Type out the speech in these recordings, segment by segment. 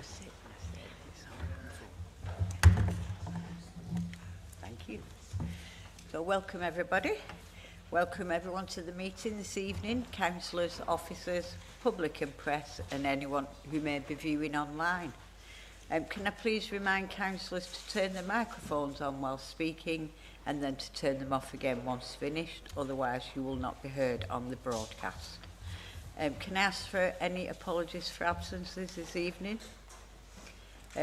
a sit. Thank you. So welcome everybody. Welcome everyone to the meeting this evening, councillors, officers, public and press and anyone who may be viewing online. Can I please remind councillors to turn their microphones on while speaking and then to turn them off again once finished, otherwise you will not be heard on the broadcast. Can I ask for any apologies for absences this evening?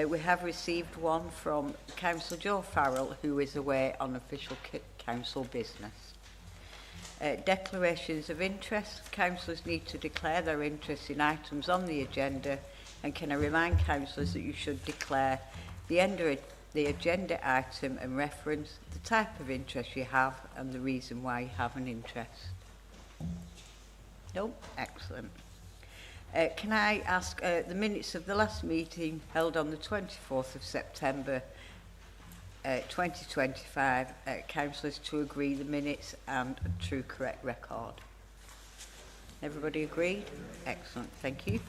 We have received one from Councillor Joe Farrell, who is away on official council business. Declarations of interest. Councillors need to declare their interest in items on the agenda, and can I remind councillors that you should declare the agenda item and reference, the type of interest you have and the reason why you have an interest. No? Excellent. Can I ask the minutes of the last meeting held on the 24th of September 2025, councillors to agree the minutes and a true correct record? Everybody agreed? Excellent, thank you.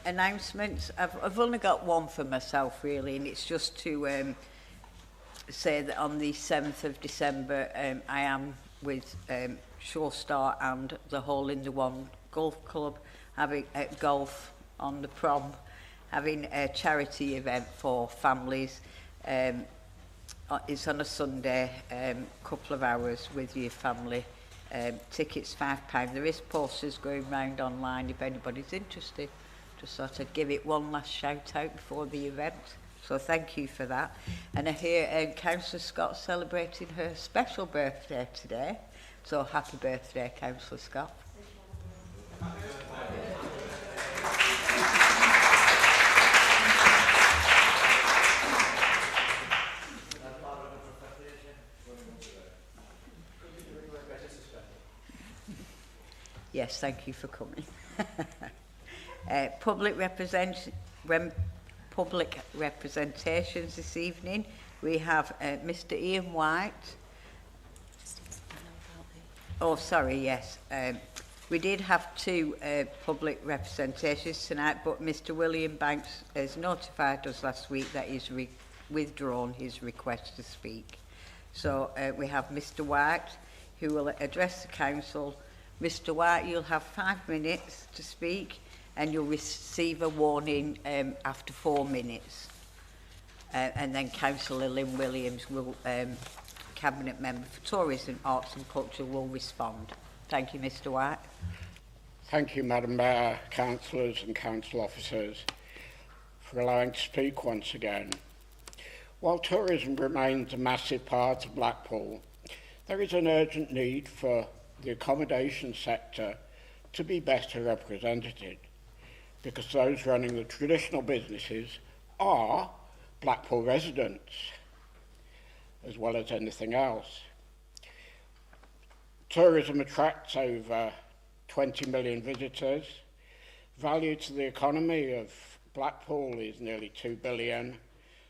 Announcements. I've only got one for myself really, and it's just to say that on the 7th of December I am with Shore Star and the Hole in the One Golf Club having golf on the prom, having a charity event for families. It's on a Sunday, couple of hours with your family. Tickets £5. There is posters going round online if anybody's interested. Just thought I'd give it one last shout out before the event. So thank you for that. And I hear Councillor Scott celebrating her special birthday today. So happy birthday, Councillor Scott. Yes, thank you for coming. Public representations this evening. We have Mr. Ian White. Oh, sorry, yes. We did have two public representations tonight, but Mr. William Banks has notified us last week that he's withdrawn his request to speak. So we have Mr. White, who will address the council. Mr. White, you'll have 5 minutes to speak, and you'll receive a warning after 4 minutes. And then Councillor Lynn Williams, will, Cabinet Member for Tourism, Arts and Culture, will respond. Thank you, Mr. White. Thank you, Madam Mayor, councillors and council officers, for allowing to speak once again. While tourism remains a massive part of Blackpool, there is an urgent need for the accommodation sector to be better represented, because those running the traditional businesses are Blackpool residents, as well as anything else. Tourism attracts over 20 million visitors. Value to the economy of Blackpool is nearly 2 billion,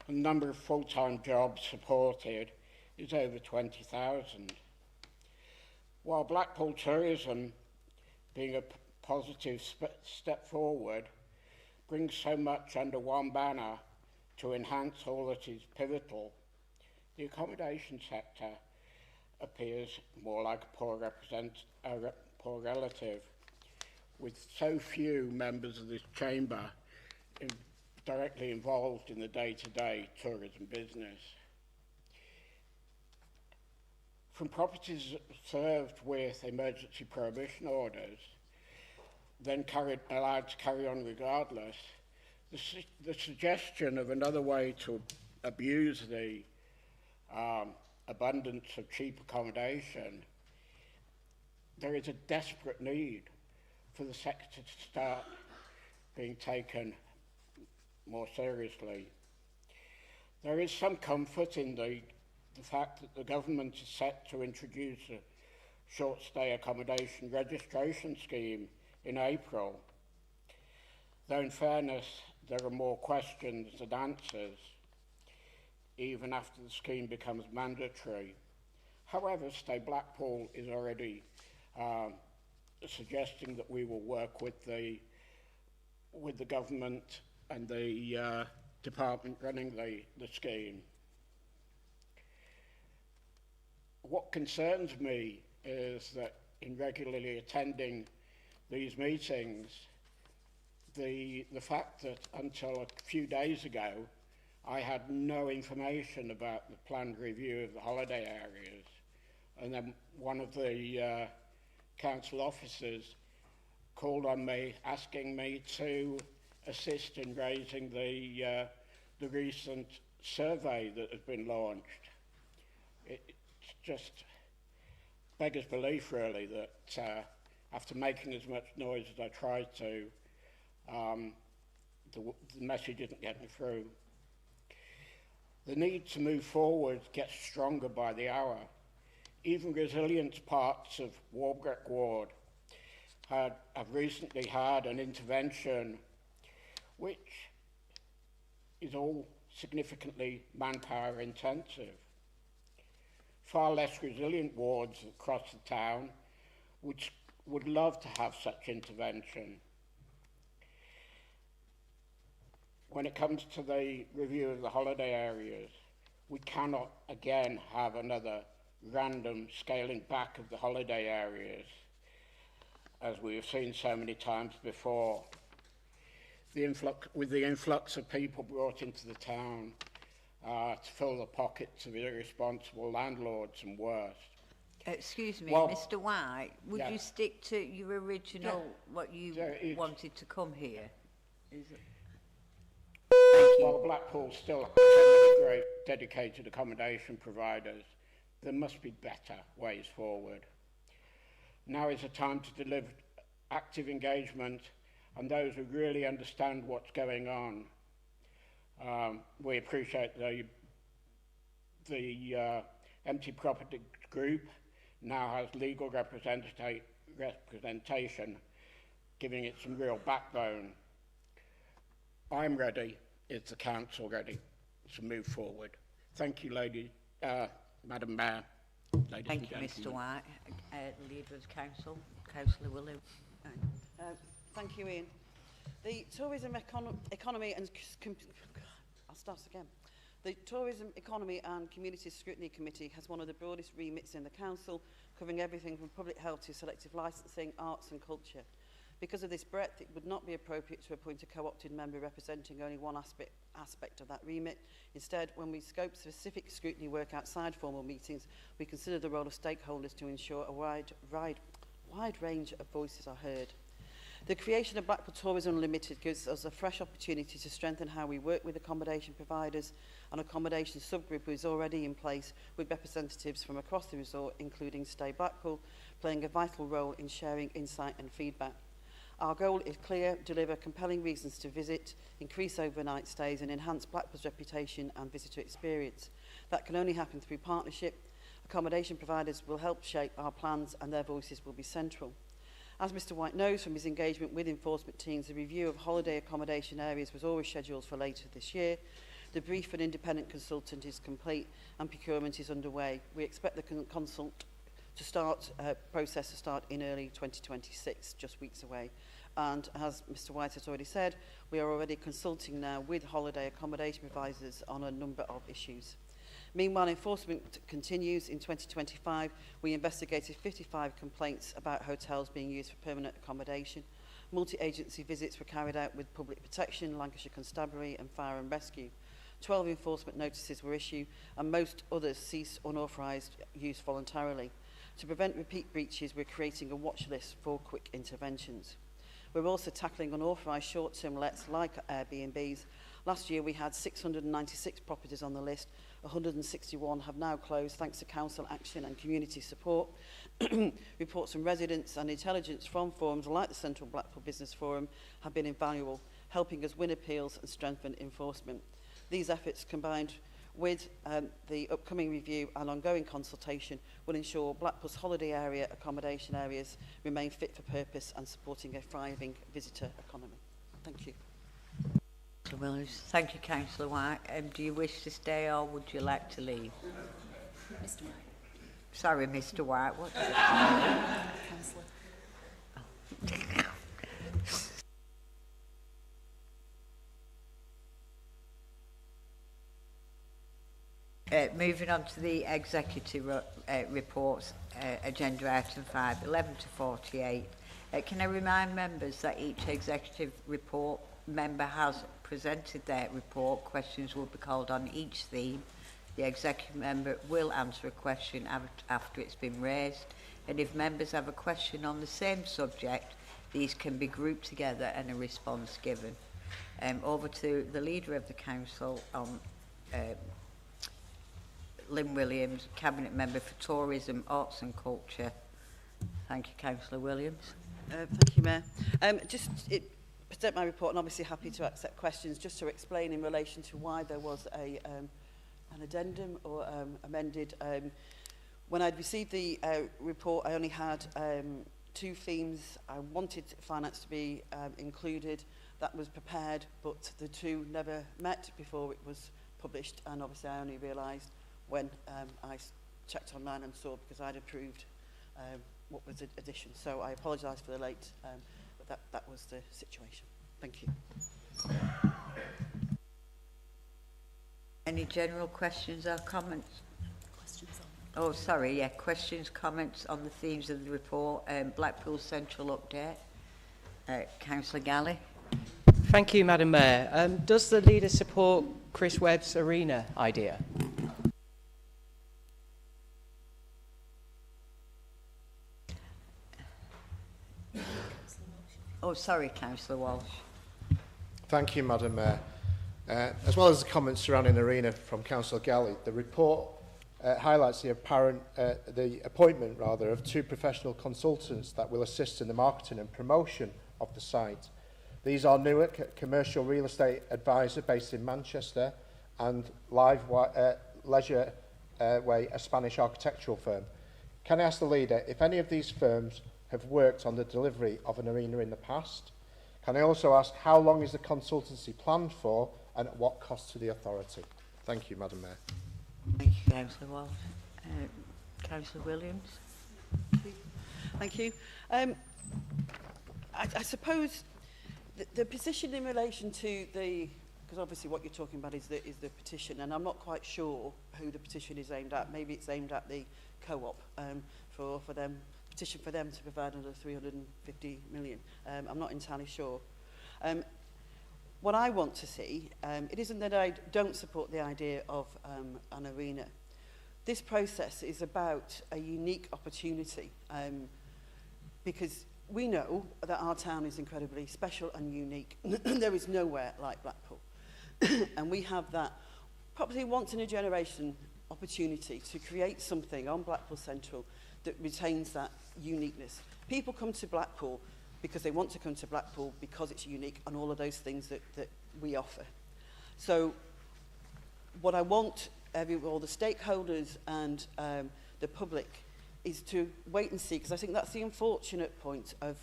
and the number of full-time jobs supported is over 20,000. While Blackpool tourism, being a positive step forward, brings so much under one banner to enhance all that is pivotal, the accommodation sector appears more like a poor relative, with so few members of this chamber directly involved in the day-to-day tourism business. From properties served with emergency prohibition orders, then allowed to carry on regardless, the suggestion of another way to abuse the abundance of cheap accommodation, there is a desperate need for the sector to start being taken more seriously. There is some comfort in the fact that the government is set to introduce a short stay accommodation registration scheme in April, though in fairness there are more questions than answers even after the scheme becomes mandatory. However, Stay Blackpool is already suggesting that we will work with the government and the department running the scheme. What concerns me is that in regularly attending these meetings, the fact that until a few days ago, I had no information about the planned review of the holiday areas. And then one of the council officers called on me, asking me to assist in raising the recent survey that has been launched. It's just beggars belief, really, that after making as much noise as I tried to, the message isn't getting through. The need to move forward gets stronger by the hour. Even resilient parts of Walbrook Ward have recently had an intervention which is all significantly manpower intensive. Far less resilient wards across the town would love to have such intervention. When it comes to the review of the holiday areas, we cannot again have another random scaling back of the holiday areas, as we have seen so many times before. With the influx of people brought into the town to fill the pockets of irresponsible landlords and worse. Excuse me, Well, Mr. White, would yeah. you stick to your original, what you wanted to come here? Is it? Thank you. While Blackpool still has so many great dedicated accommodation providers, there must be better ways forward. Now is the time to deliver active engagement and those who really understand what's going on. We appreciate the Empty Property Group now has legal representation, giving it some real backbone. I'm ready. Is the council ready to move forward? Thank you, Madam Mayor. Thank you, Mr. White. Leader of the Council, Councillor Willow. Thank you, Ian. The Tourism Economy and I'll start again. The Tourism Economy and Community Scrutiny Committee has one of the broadest remits in the council, covering everything from public health to selective licensing, arts and culture. Because of this breadth, it would not be appropriate to appoint a co-opted member representing only one aspect of that remit. Instead, when we scope specific scrutiny work outside formal meetings, we consider the role of stakeholders to ensure a wide range of voices are heard. The creation of Blackpool Tourism Limited gives us a fresh opportunity to strengthen how we work with accommodation providers. An accommodation subgroup is already in place with representatives from across the resort, including Stay Blackpool, playing a vital role in sharing insight and feedback. Our goal is clear: deliver compelling reasons to visit, increase overnight stays and enhance Blackpool's reputation and visitor experience. That can only happen through partnership. Accommodation providers will help shape our plans and their voices will be central. As Mr White knows from his engagement with enforcement teams, the review of holiday accommodation areas was always scheduled for later this year. The brief and independent consultant is complete and procurement is underway. We expect the process to start in early 2026, just weeks away. And as Mr White has already said, we are already consulting now with holiday accommodation providers on a number of issues. Meanwhile, enforcement continues. In 2025, we investigated 55 complaints about hotels being used for permanent accommodation. Multi-agency visits were carried out with Public Protection, Lancashire Constabulary and Fire and Rescue. 12 enforcement notices were issued and most others ceased unauthorised use voluntarily. To prevent repeat breaches, we're creating a watch list for quick interventions. We're also tackling unauthorised short-term lets like Airbnbs. Last year we had 696 properties on the list. 161 have now closed thanks to council action and community support. Reports from residents and intelligence from forums like the Central Blackpool Business Forum have been invaluable, helping us win appeals and strengthen enforcement. These efforts, combined with the upcoming review and ongoing consultation, will ensure Blackpool's holiday area accommodation areas remain fit for purpose and supporting a thriving visitor economy. Thank you. Councillor Willows. Thank you, Councillor White. Do you wish to stay or would you like to leave? Mr White. Sorry, Mr White. What did Councillor. Moving on to the executive reports, agenda item 5, 11 to 48. Can I remind members that each executive report member has presented their report. Questions will be called on each theme. The executive member will answer a question after it's been raised, and if members have a question on the same subject, these can be grouped together and a response given. Over to the Leader of the Council on Lynn Williams, Cabinet Member for Tourism, Arts and Culture. Thank you, Councillor Williams. Thank you, Mayor. Present my report, and obviously happy to accept questions, just to explain in relation to why there was an addendum or amended. When I'd received the report, I only had 2 themes. I wanted finance to be included. That was prepared, but the 2 never met before it was published, and obviously I only realised when I checked online and saw, because I'd approved what was the addition. So I apologise for the late, but that was the situation. Thank you. Any general questions or comments? Questions on. Oh, sorry, yeah, questions, comments on the themes of the report. Blackpool Central update. Councillor Galley. Thank you, Madam Mayor. Does the Leader support Chris Webb's arena idea? Oh, sorry, Councillor Walsh. Thank you, Madam Mayor. As well as the comments surrounding the arena from Councillor Galley, the report highlights the appointment of 2 professional consultants that will assist in the marketing and promotion of the site. These are Newark, a commercial real estate advisor based in Manchester, and Leisure Way, a Spanish architectural firm. Can I ask the Leader if any of these firms have worked on the delivery of an arena in the past? Can I also ask how long is the consultancy planned for and at what cost to the authority? Thank you, Madam Mayor. Thank you, Councillor Walsh. Councillor Williams. Thank you. I suppose the position in relation to the, because obviously what you're talking about is the petition, and I'm not quite sure who the petition is aimed at. Maybe it's aimed at the co-op for them, petition for them to provide another 350 million. I'm not entirely sure. What I want to see, it isn't that I don't support the idea of an arena. This process is about a unique opportunity, because we know that our town is incredibly special and unique. There is nowhere like Blackpool. And we have that probably once in a generation opportunity to create something on Blackpool Central that retains that uniqueness. People come to Blackpool because they want to come to Blackpool because it's unique and all of those things that we offer. So what I want all the stakeholders and the public is to wait and see, because I think that's the unfortunate point of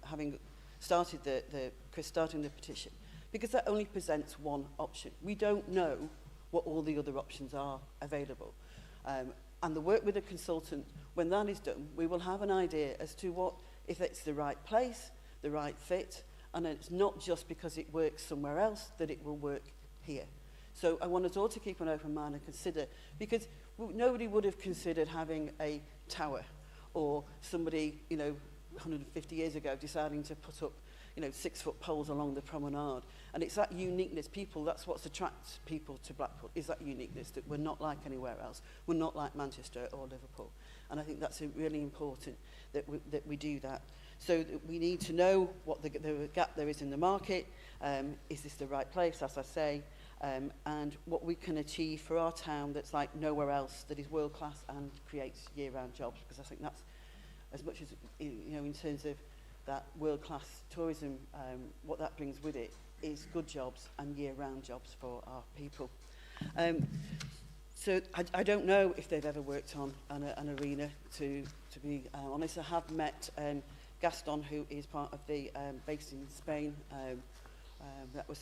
having started Chris starting the petition, because that only presents one option. We don't know what all the other options are available. And the work with a consultant, when that is done, we will have an idea as to what, if it's the right place, the right fit, and it's not just because it works somewhere else that it will work here. So I want us all to keep an open mind and consider, because nobody would have considered having a tower, or somebody, 150 years ago deciding to put up, 6-foot poles along the promenade. And it's that uniqueness, that's what attracts people to Blackpool, is that uniqueness, that we're not like anywhere else. We're not like Manchester or Liverpool. And I think that's really important that we do that. So that we need to know what the gap there is in the market. Is this the right place, as I say? And what we can achieve for our town that's like nowhere else, that is world class and creates year-round jobs, because I think that's as much as in terms of that world class tourism, what that brings with it is good jobs and year-round jobs for our people. So I don't know if they've ever worked on an arena, to be honest. I have met Gaston, who is part of the based in Spain. That was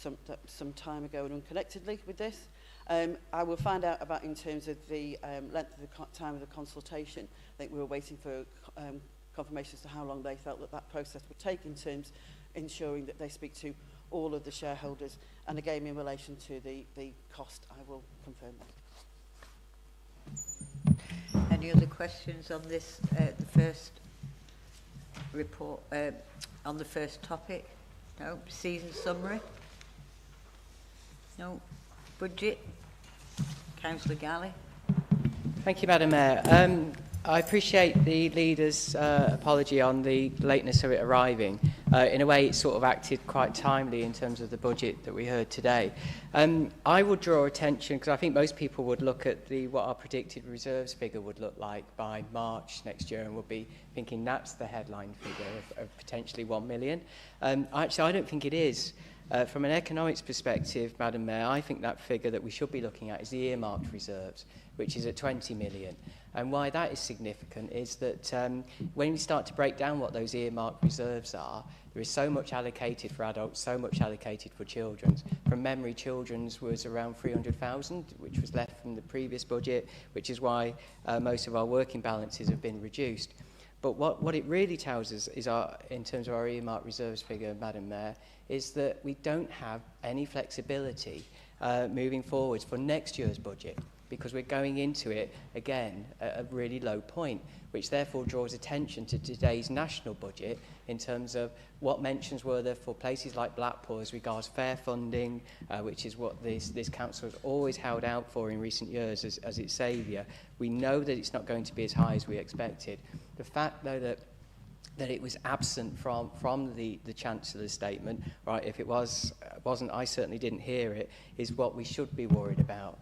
some time ago, and unconnectedly with this. I will find out about in terms of the length of the time of the consultation. I think we were waiting for confirmation as to how long they felt that process would take in terms ensuring that they speak to all of the shareholders. And again, in relation to the cost, I will confirm that. questions on this, the first report, on the first topic? No. Season summary? No. Budget? Councillor Galley? Thank you, Madam Mayor. I appreciate the leader's apology on the lateness of it arriving. In a way, it sort of acted quite timely in terms of the budget that we heard today. I would draw attention, because I think most people would look at what our predicted reserves figure would look like by March next year and would be thinking that's the headline figure of potentially 1 million. Actually, I don't think it is. From an economics perspective, Madam Mayor, I think that figure that we should be looking at is the earmarked reserves, which is at 20 million. And why that is significant is that when we start to break down what those earmarked reserves are, there is so much allocated for adults, so much allocated for children's. From memory, children's was around 300,000, which was left from the previous budget, which is why most of our working balances have been reduced. But what it really tells us is, in terms of our earmarked reserves figure, Madam Mayor, is that we don't have any flexibility moving forwards for next year's budget, because we're going into it, again, at a really low point, which therefore draws attention to today's national budget in terms of what mentions were there for places like Blackpool as regards fair funding, which is what this council has always held out for in recent years as its saviour. We know that it's not going to be as high as we expected. The fact, though, that it was absent from the Chancellor's statement, right, if it wasn't, I certainly didn't hear it, is what we should be worried about.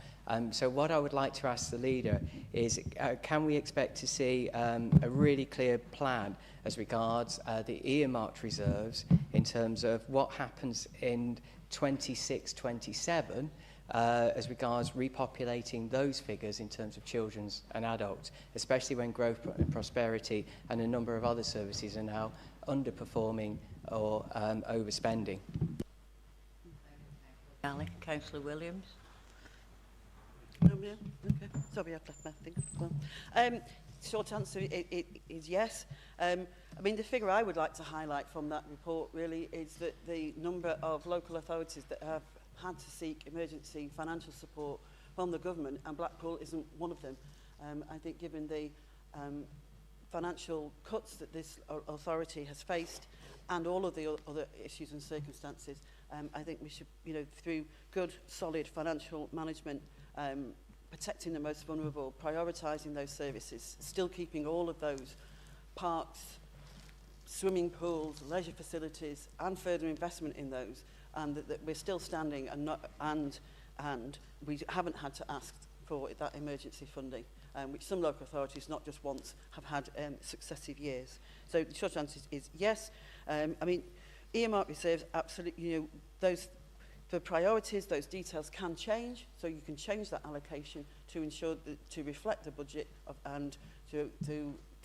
So what I would like to ask the leader is, can we expect to see a really clear plan as regards the earmarked reserves in terms of what happens in 26-27 as regards repopulating those figures in terms of children's and adults, especially when growth and prosperity and a number of other services are now underperforming or overspending? Councillor Williams? Yeah, okay. Sorry, I've left my thing as well. Short answer is yes. I mean, the figure I would like to highlight from that report really is that the number of local authorities that have had to seek emergency financial support from the government, and Blackpool isn't one of them. I think given the financial cuts that this authority has faced and all of the other issues and circumstances, I think we should, through good, solid financial management, protecting the most vulnerable, prioritising those services, still keeping all of those parks, swimming pools, leisure facilities, and further investment in those, and that we're still standing and we haven't had to ask for that emergency funding, which some local authorities, not just once, have had successive years. So the short answer is yes. I mean, earmark reserves, absolutely, the priorities, those details can change, so you can change that allocation to ensure that, to reflect the budget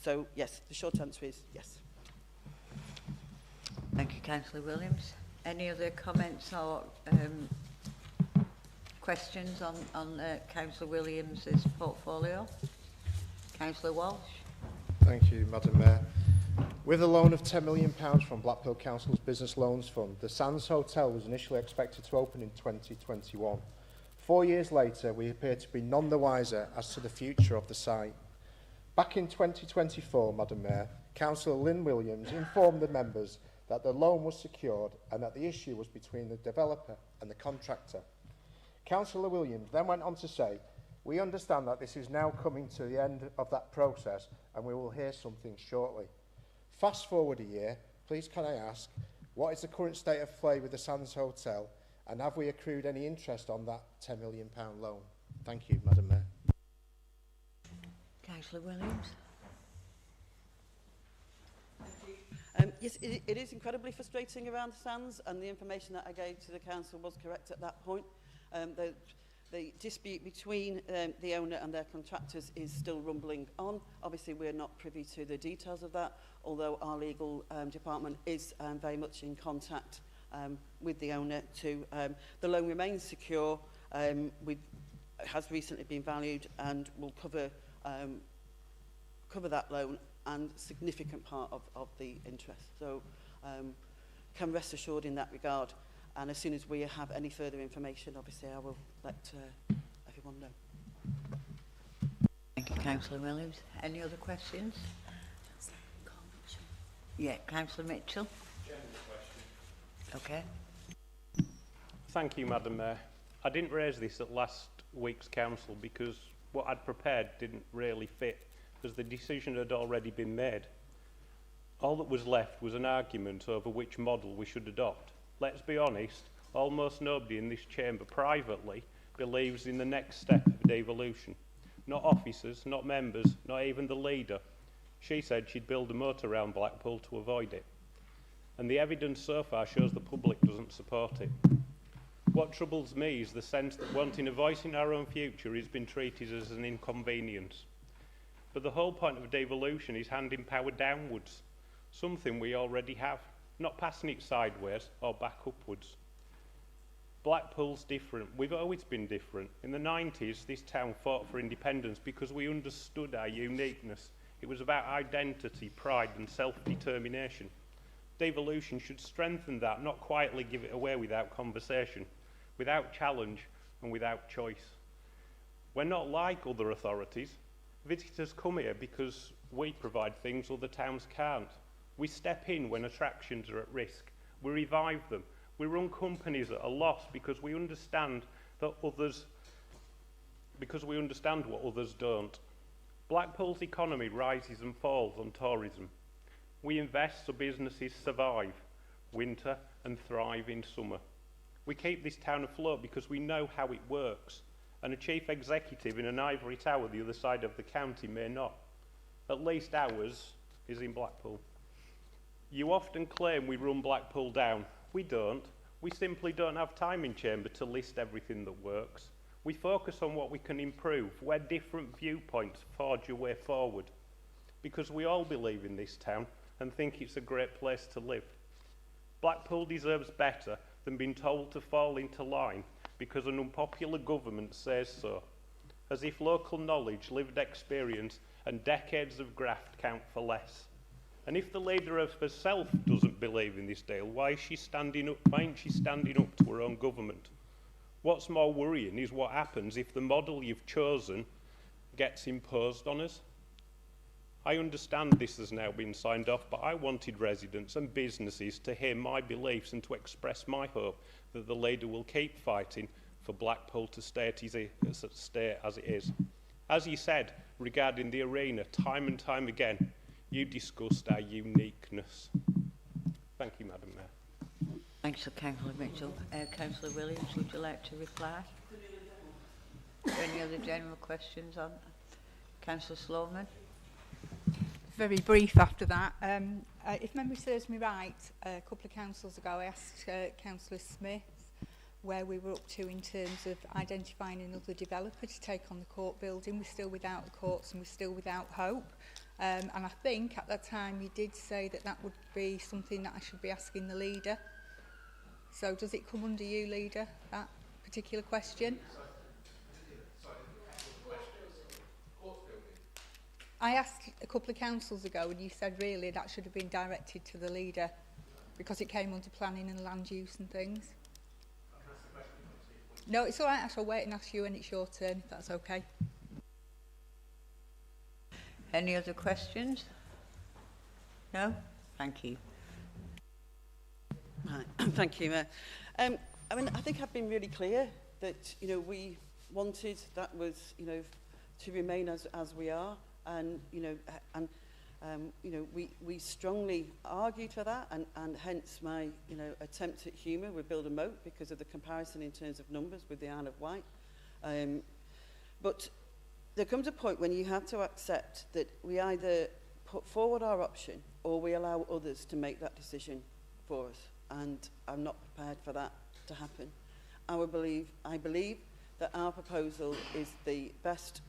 so yes, the short answer is yes. Thank you, Councillor Williams. Any other comments or questions on Councillor Williams's portfolio? Councillor Walsh? Thank you, Madam Mayor. With a loan of £10 million from Blackpool Council's Business Loans Fund, the Sands Hotel was initially expected to open in 2021. 4 years later, we appear to be none the wiser as to the future of the site. Back in 2024, Madam Mayor, Councillor Lynn Williams informed the members that the loan was secured and that the issue was between the developer and the contractor. Councillor Williams then went on to say, "We understand that this is now coming to the end of that process and we will hear something shortly." Fast forward a year, please can I ask, what is the current state of play with the Sands Hotel, and have we accrued any interest on that £10 million loan? Thank you, Madam Mayor. Councillor Williams? Yes, it is incredibly frustrating around the Sands, and the information that I gave to the council was correct at that point. The dispute between the owner and their contractors is still rumbling on. Obviously, we're not privy to the details of that, although our legal department is very much in contact with the owner too. The loan remains secure, has recently been valued and will cover that loan and a significant part of the interest. So can rest assured in that regard. And as soon as we have any further information, obviously I will let everyone know. Thank you, Councillor Williams. Any other questions? Yeah, Councillor Mitchell. Okay. Thank you, Madam Mayor. I didn't raise this at last week's council because what I'd prepared didn't really fit, because the decision had already been made. All that was left was an argument over which model we should adopt. Let's be honest, almost nobody in this chamber privately believes in the next step of devolution. Not officers, not members, not even the leader. She said she'd build a moat around Blackpool to avoid it. And the evidence so far shows the public doesn't support it. What troubles me is the sense that wanting a voice in our own future has been treated as an inconvenience. But the whole point of devolution is handing power downwards, something we already have, not passing it sideways or back upwards. Blackpool's different. We've always been different. In the 90s, this town fought for independence because we understood our uniqueness. It was about identity, pride and self-determination. Devolution should strengthen that, not quietly give it away without conversation, without challenge and without choice. We're not like other authorities. Visitors come here because we provide things other towns can't. We step in when attractions are at risk. We revive them. We run companies at a loss because we understand what others don't. Blackpool's economy rises and falls on tourism. We invest so businesses survive winter and thrive in summer. We keep this town afloat because we know how it works, and a chief executive in an ivory tower the other side of the county may not. At least ours is in Blackpool. You often claim we run Blackpool down. We don't. We simply don't have time in chamber to list everything that works. We focus on what we can improve, where different viewpoints forge a way forward. Because we all believe in this town and think it's a great place to live. Blackpool deserves better than being told to fall into line because an unpopular government says so. As if local knowledge, lived experience and decades of graft count for less. And if the leader of herself doesn't believe in this deal, why ain't she standing up to her own government? What's more worrying is what happens if the model you've chosen gets imposed on us. I understand this has now been signed off, but I wanted residents and businesses to hear my beliefs and to express my hope that the leader will keep fighting for Blackpool to stay as it is. As you said regarding the arena, time and time again, you discussed our uniqueness. Thank you, Madam Mayor. Thanks, Councillor Mitchell. Councillor Williams, would you like to reply? Any other general questions on Councillor Sloman? Very brief after that. If memory serves me right, a couple of councils ago I asked Councillor Smith where we were up to in terms of identifying another developer to take on the court building. We're still without the courts and we're still without hope. And I think at that time you did say that that would be something that I should be asking the leader. So does it come under you, leader, that particular question? I asked a couple of councils ago and you said really that should have been directed to the leader because it came under planning and land use and things. No, it's all right. I shall wait and ask you when it's your turn, if that's okay. Any other questions? No? Thank you. Right. Thank you, Mayor. I mean, I think I've been really clear that, you know, we wanted that was, you know, to remain as we are, and, you know, we strongly argued for that, and hence my, you know, attempt at humour with Build a Moat because of the comparison in terms of numbers with the Isle of Wight. But there comes a point when you have to accept that we either put forward our option or we allow others to make that decision for us. And I'm not prepared for that to happen. I believe that our proposal is the best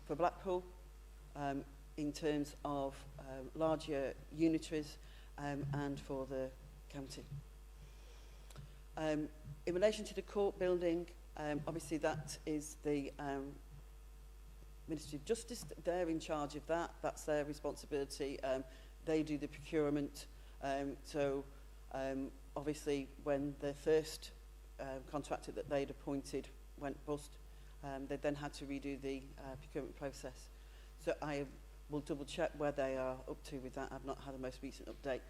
for Blackpool in terms of larger unitaries and for the county. In relation to the court building, obviously that is the Ministry of Justice. They're in charge of that. That's their responsibility. They do the procurement. Obviously, when the first contractor that they'd appointed went bust, they then had to redo the procurement process. So I will double check where they are up to with that. I've not had the most recent update.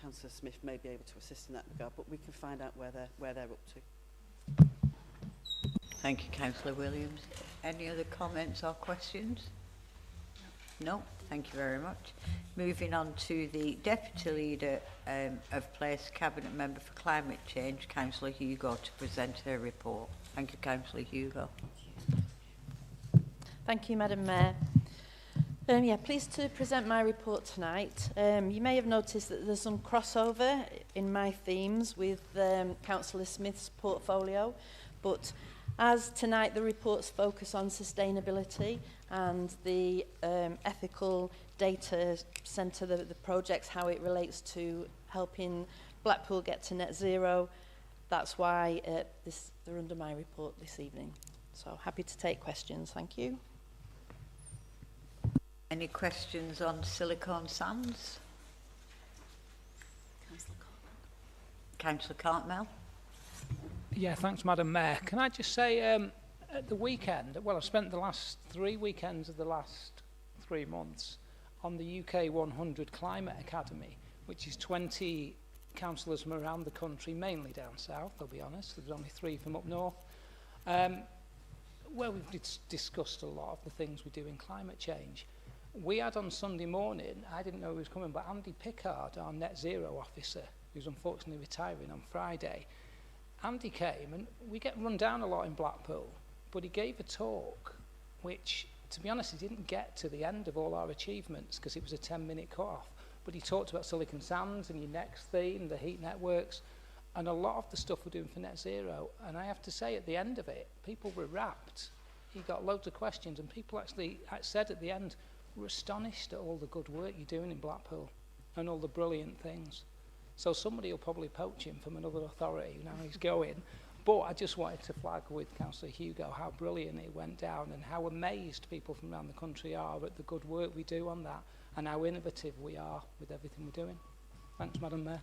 Councillor Smith may be able to assist in that regard, but we can find out where they're up to. Thank you, Councillor Williams. Any other comments or questions? No, thank you very much. Moving on to the Deputy Leader of Place, Cabinet Member for Climate Change, Councillor Hugo, to present her report. Thank you, Councillor Hugo. Thank you, Madam Mayor. Pleased to present my report tonight. You may have noticed that there's some crossover in my themes with Councillor Smith's portfolio, but as tonight the reports focus on sustainability and the ethical data centre, the projects, how it relates to helping Blackpool get to net zero, that's why they're under my report this evening. So happy to take questions. Thank you. Any questions on Silicon Sands? Councillor Cartmel. Yeah, thanks, Madam Mayor. Can I just say, at the weekend, well, I've spent the last 3 weekends of the last 3 months on the UK 100 Climate Academy, which is 20 councillors from around the country, mainly down south, I'll be honest. There was only 3 from up north. Where we've discussed a lot of the things we do in climate change. We had on Sunday morning, I didn't know he was coming, but Andy Pickard, our net zero officer, who's unfortunately retiring on Friday, Andy came, and we get run down a lot in Blackpool, but he gave a talk which, to be honest, he didn't get to the end of all our achievements because it was a 10-minute cut-off. But he talked about Silicon Sands and your next theme, the heat networks, and a lot of the stuff we're doing for net zero. And I have to say, at the end of it, people were rapt. He got loads of questions, and people actually said at the end, we're astonished at all the good work you're doing in Blackpool and all the brilliant things. So somebody will probably poach him from another authority now he's going. But I just wanted to flag with Councillor Hugo how brilliant it went down and how amazed people from around the country are at the good work we do on that and how innovative we are with everything we're doing. Thanks, Madam Mayor.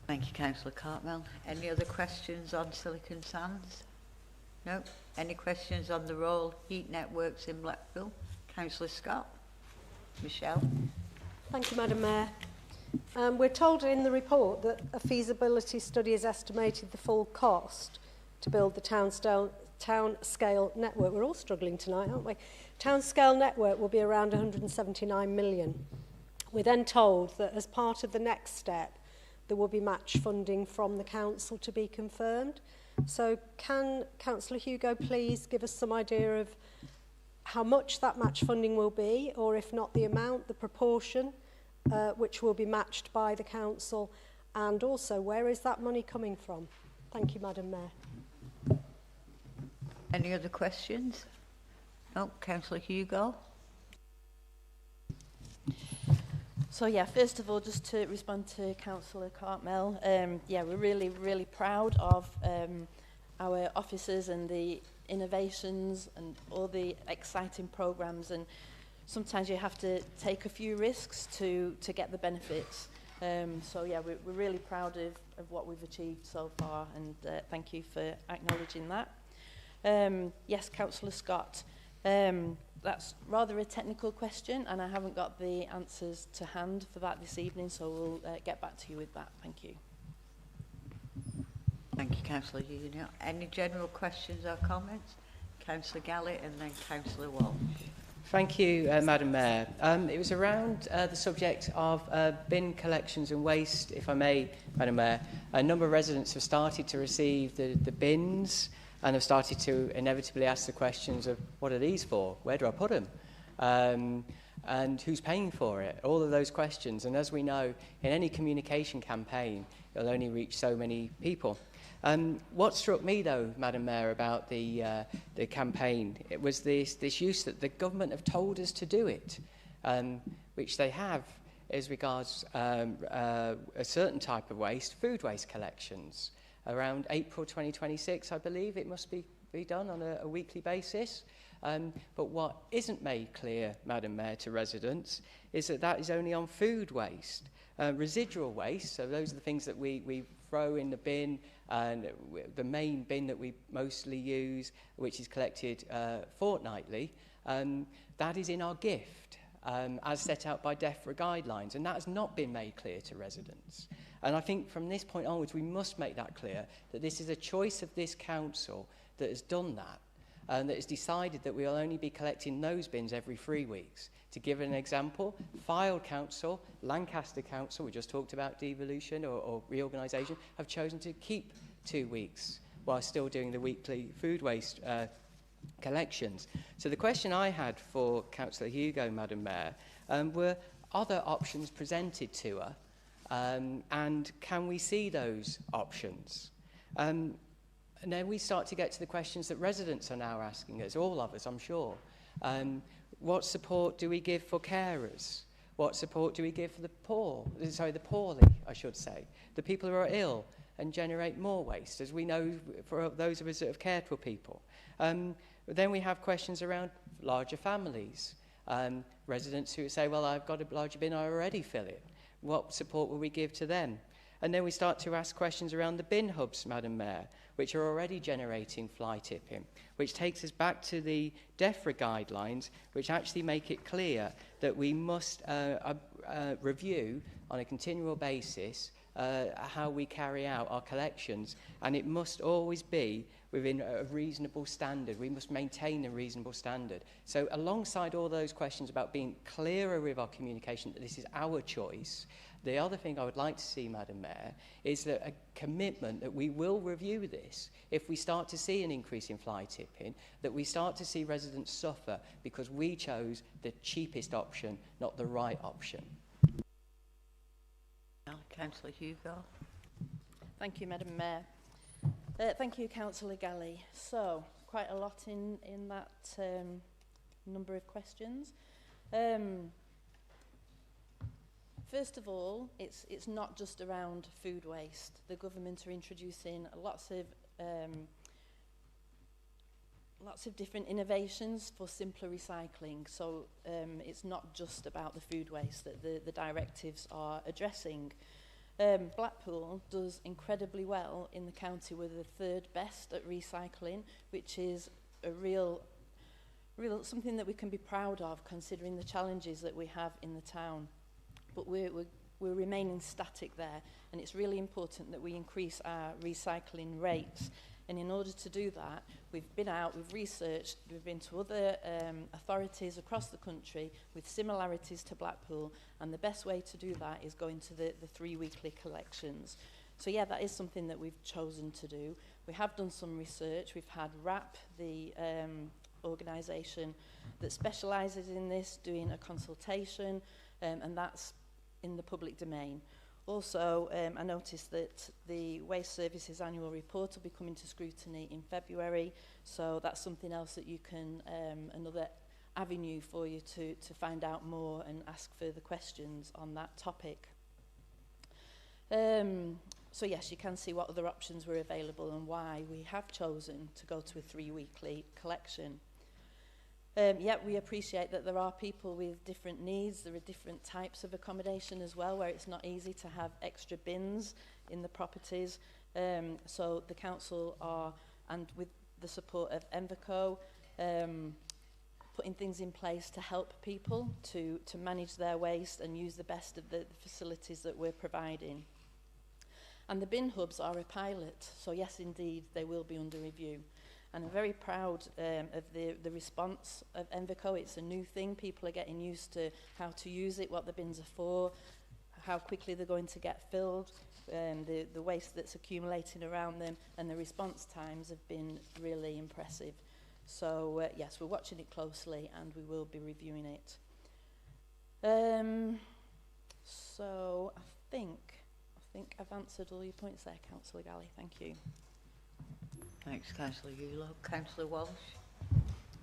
Thank you, Councillor Cartmel. Any other questions on Silicon Sands? No? Any questions on the role heat networks in Blackpool? Councillor Scott? Michelle? Thank you, Madam Mayor. We're told in the report that a feasibility study has estimated the full cost to build the town scale network. We're all struggling tonight, aren't we? Town scale network will be around 179 million. We're then told that as part of the next step, there will be match funding from the council to be confirmed. So can Councillor Hugo please give us some idea of how much that match funding will be, or if not the amount, the proportion, which will be matched by the council, and also where is that money coming from? Thank you, Madam Mayor. Any other questions? No, Councillor Hugo? So first of all, just to respond to Councillor Cartmel, we're really, really proud of our officers and the innovations and all the exciting programmes, and sometimes you have to take a few risks to get the benefits. We're really proud of what we've achieved so far, and thank you for acknowledging that. Yes, Councillor Scott, that's rather a technical question, and I haven't got the answers to hand for that this evening, so we'll get back to you with that. Thank you. Thank you, Councillor Hugo. Any general questions or comments? Councillor Gallett and then Councillor Walsh. Thank you, Madam Mayor. It was around the subject of bin collections and waste, if I may, Madam Mayor. A number of residents have started to receive the bins and have started to inevitably ask the questions of, what are these for? Where do I put them? And who's paying for it? All of those questions. And as we know, in any communication campaign, it'll only reach so many people. What struck me, though, Madam Mayor, about the campaign, it was this use that the government have told us to do it, which they have as regards a certain type of waste, food waste collections. Around April 2026, I believe, it must be done on a weekly basis. But what isn't made clear, Madam Mayor, to residents is that is only on food waste. Residual waste, so those are the things that we throw in the bin, and the main bin that we mostly use, which is collected fortnightly, That is in our gift, as set out by DEFRA guidelines, and that has not been made clear to residents. And I think from this point onwards, we must make that clear, that this is a choice of this council that has done that, and that has decided that we will only be collecting those bins every 3 weeks. To give an example, Fylde Council, Lancaster Council, we just talked about devolution or reorganisation, have chosen to keep 2 weeks while still doing the weekly food waste collections. So the question I had for Councillor Hugo, Madam Mayor, were other options presented to her, and can we see those options? And then we start to get to the questions that residents are now asking us, all of us, I'm sure. What support do we give for carers? What support do we give for the poorly, I should say, the people who are ill and generate more waste, as we know for those of us that have cared for people. Then we have questions around larger families, residents who say, well, I've got a larger bin, I already fill it. What support will we give to them? And then we start to ask questions around the bin hubs, Madam Mayor, which are already generating fly tipping, which takes us back to the DEFRA guidelines, which actually make it clear that we must review on a continual basis how we carry out our collections, and it must always be within a reasonable standard. We must maintain a reasonable standard. So alongside all those questions about being clearer with our communication that this is our choice, the other thing I would like to see, Madam Mayor, is that a commitment that we will review this if we start to see an increase in fly tipping, that we start to see residents suffer because we chose the cheapest option, not the right option. Councillor Hugo. Thank you, Madam Mayor. Thank you, Councillor Galley. So, quite a lot in that number of questions. First of all, it's not just around food waste. The government are introducing lots of different innovations for simpler recycling. So it's not just about the food waste that the directives are addressing. Blackpool does incredibly well in the county. We're the third best at recycling, which is a real something that we can be proud of considering the challenges that we have in the town. But we're remaining static there, and it's really important that we increase our recycling rates. And in order to do that, we've been out, we've researched, we've been to other authorities across the country with similarities to Blackpool, and the best way to do that is going to the 3 weekly collections. So yeah, that is something that we've chosen to do. We have done some research. We've had RAP, the organisation that specialises in this, doing a consultation, and that's in the public domain. Also, I noticed that the Waste Services annual report will be coming to scrutiny in February, so that's something else that you can, another avenue for you to find out more and ask further questions on that topic. So yes, you can see what other options were available and why we have chosen to go to a 3 weekly collection. Yet we appreciate that there are people with different needs. There are different types of accommodation as well, where it's not easy to have extra bins in the properties. So the council are, and with the support of Envico, putting things in place to help people to manage their waste and use the best of the facilities that we're providing. And the bin hubs are a pilot, so yes, indeed, they will be under review. And I'm very proud of the response of Envico. It's a new thing. People are getting used to how to use it, what the bins are for, how quickly they're going to get filled, the waste that's accumulating around them, and the response times have been really impressive. So, yes, we're watching it closely and we will be reviewing it. So, I think I've answered all your points there, Councillor Galley. Thank you. Thanks, Councillor Yulo. Councillor Walsh.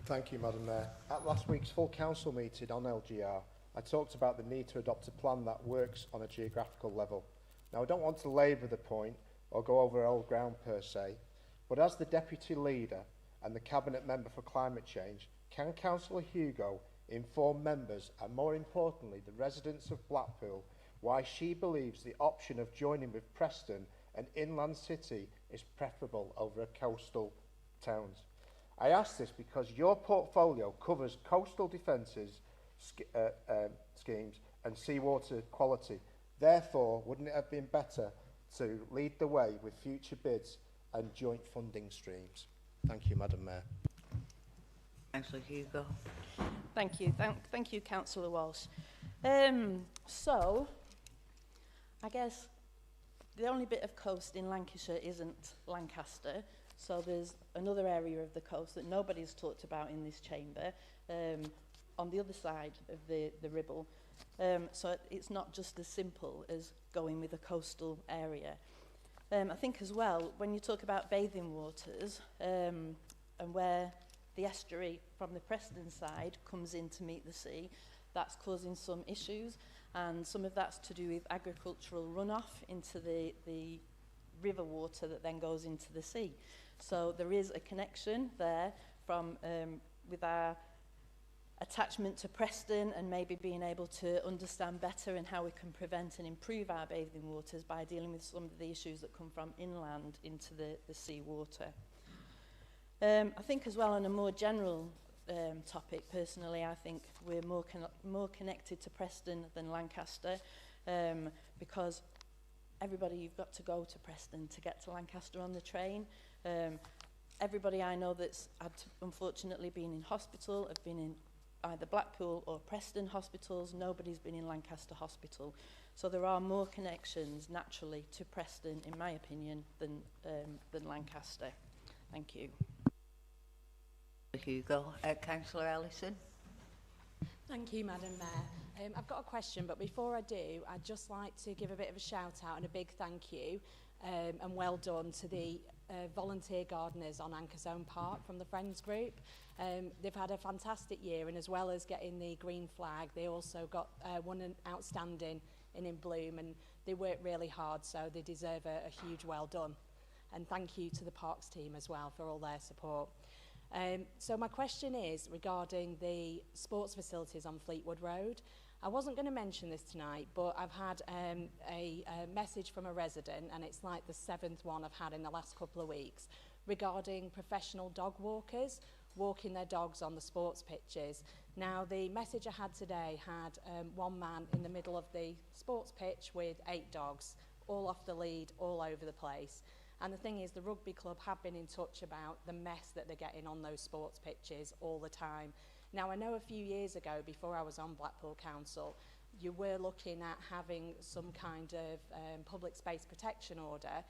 Thank you, Madam Mayor. At last week's full council meeting on LGR, I talked about the need to adopt a plan that works on a geographical level. Now, I don't want to labour the point or go over old ground per se, but as the Deputy Leader and the Cabinet Member for Climate Change, can Councillor Hugo inform members and, more importantly, the residents of Blackpool why she believes the option of joining with Preston, an inland city, is preferable over a coastal towns? I ask this because your portfolio covers coastal defences schemes and seawater quality. Therefore, wouldn't it have been better to lead the way with future bids and joint funding streams? Thank you, Madam Mayor. Councillor Hugo. Thank you. Thank you, Councillor Walsh. So, I guess the only bit of coast in Lancashire isn't Lancaster. So there's another area of the coast that nobody's talked about in this chamber, on the other side of the Ribble. So it's not just as simple as going with a coastal area. I think as well, when you talk about bathing waters, and where the estuary from the Preston side comes in to meet the sea, that's causing some issues, and some of that's to do with agricultural runoff into the river water that then goes into the sea. So there is a connection there from with our attachment to Preston and maybe being able to understand better and how we can prevent and improve our bathing waters by dealing with some of the issues that come from inland into the sea water. I think as well on a more general topic, personally, I think we're more connected to Preston than Lancaster, because everybody, you've got to go to Preston to get to Lancaster on the train. Everybody I know that's had unfortunately been in hospital have been in either Blackpool or Preston hospitals. Nobody's been in Lancaster Hospital. So there are more connections naturally to Preston, in my opinion, than Lancaster. Thank you. Hugo. Councillor Ellison. Thank you, Madam Mayor. I've got a question, but before I do, I'd just like to give a bit of a shout out and a big thank you and well done to the volunteer gardeners on Ankersome Park from the Friends Group. They've had a fantastic year, and as well as getting the green flag, they also got one outstanding in bloom, and they worked really hard, so they deserve a huge well done. And thank you to the Parks team as well for all their support. So my question is regarding the sports facilities on Fleetwood Road. I wasn't going to mention this tonight, but I've had a message from a resident, and it's like the 7th one I've had in the last couple of weeks, regarding professional dog walkers walking their dogs on the sports pitches. Now, the message I had today had one man in the middle of the sports pitch with 8 dogs, all off the lead, all over the place. And the thing is, the rugby club have been in touch about the mess that they're getting on those sports pitches all the time. Now, I know a few years ago, before I was on Blackpool Council, you were looking at having some kind of public space protection order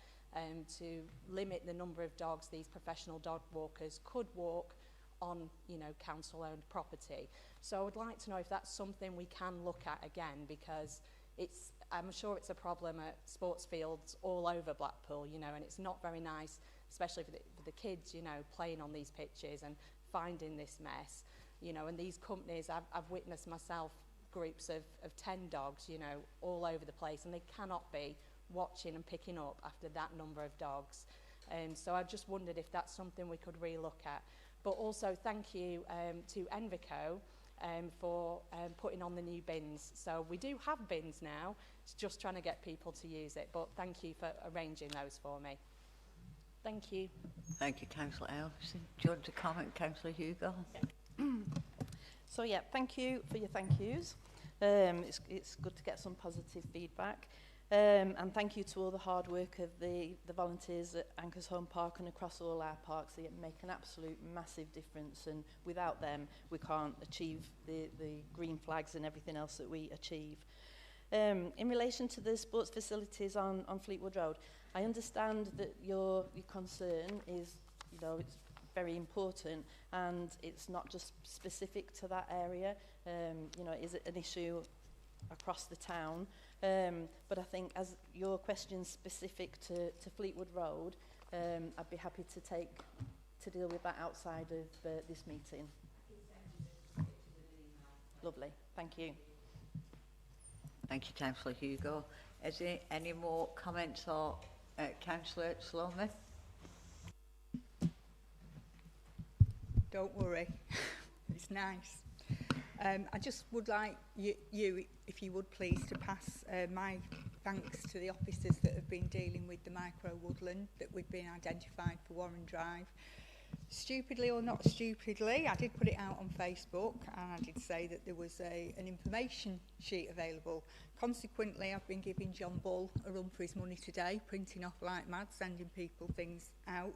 to limit the number of dogs these professional dog walkers could walk on, you know, council-owned property. So I would like to know if that's something we can look at again, because I'm sure it's a problem at sports fields all over Blackpool, you know, and it's not very nice, especially for the kids, you know, playing on these pitches and finding this mess, you know, and these companies, I've witnessed myself groups of 10 dogs, you know, all over the place, and they cannot be watching and picking up after that number of dogs. So I just wondered if that's something we could re-look at. But also thank you to Envico for putting on the new bins. So we do have bins now, it's just trying to get people to use it, but thank you for arranging those for me. Thank you. Thank you, Councillor Ellison. Do you want to comment, Councillor Hugo? Yeah. So yeah, thank you for your thank yous. It's good to get some positive feedback. And thank you to all the hard work of the volunteers at Ankersome Park and across all our parks. They make an absolute massive difference, and without them we can't achieve the green flags and everything else that we achieve. In relation to the sports facilities on Fleetwood Road, I understand that your concern is, you know, it's very important, and it's not just specific to that area. You know, is it an issue across the town? But I think as your question's specific to Fleetwood Road, I'd be happy to deal with that outside of this meeting. Lovely, thank you. Thank you, Councillor Hugo. Is there any more comments or Councillor Sloman? Don't worry, it's nice. I just would like you, if you would please, to pass my thanks to the officers that have been dealing with the micro woodland that we've been identified for Warren Drive. stupidly or not stupidly, I did put it out on Facebook and I did say that there was an information sheet available. Consequently, I've been giving John Bull a run for his money today, printing off like mad, sending people things out.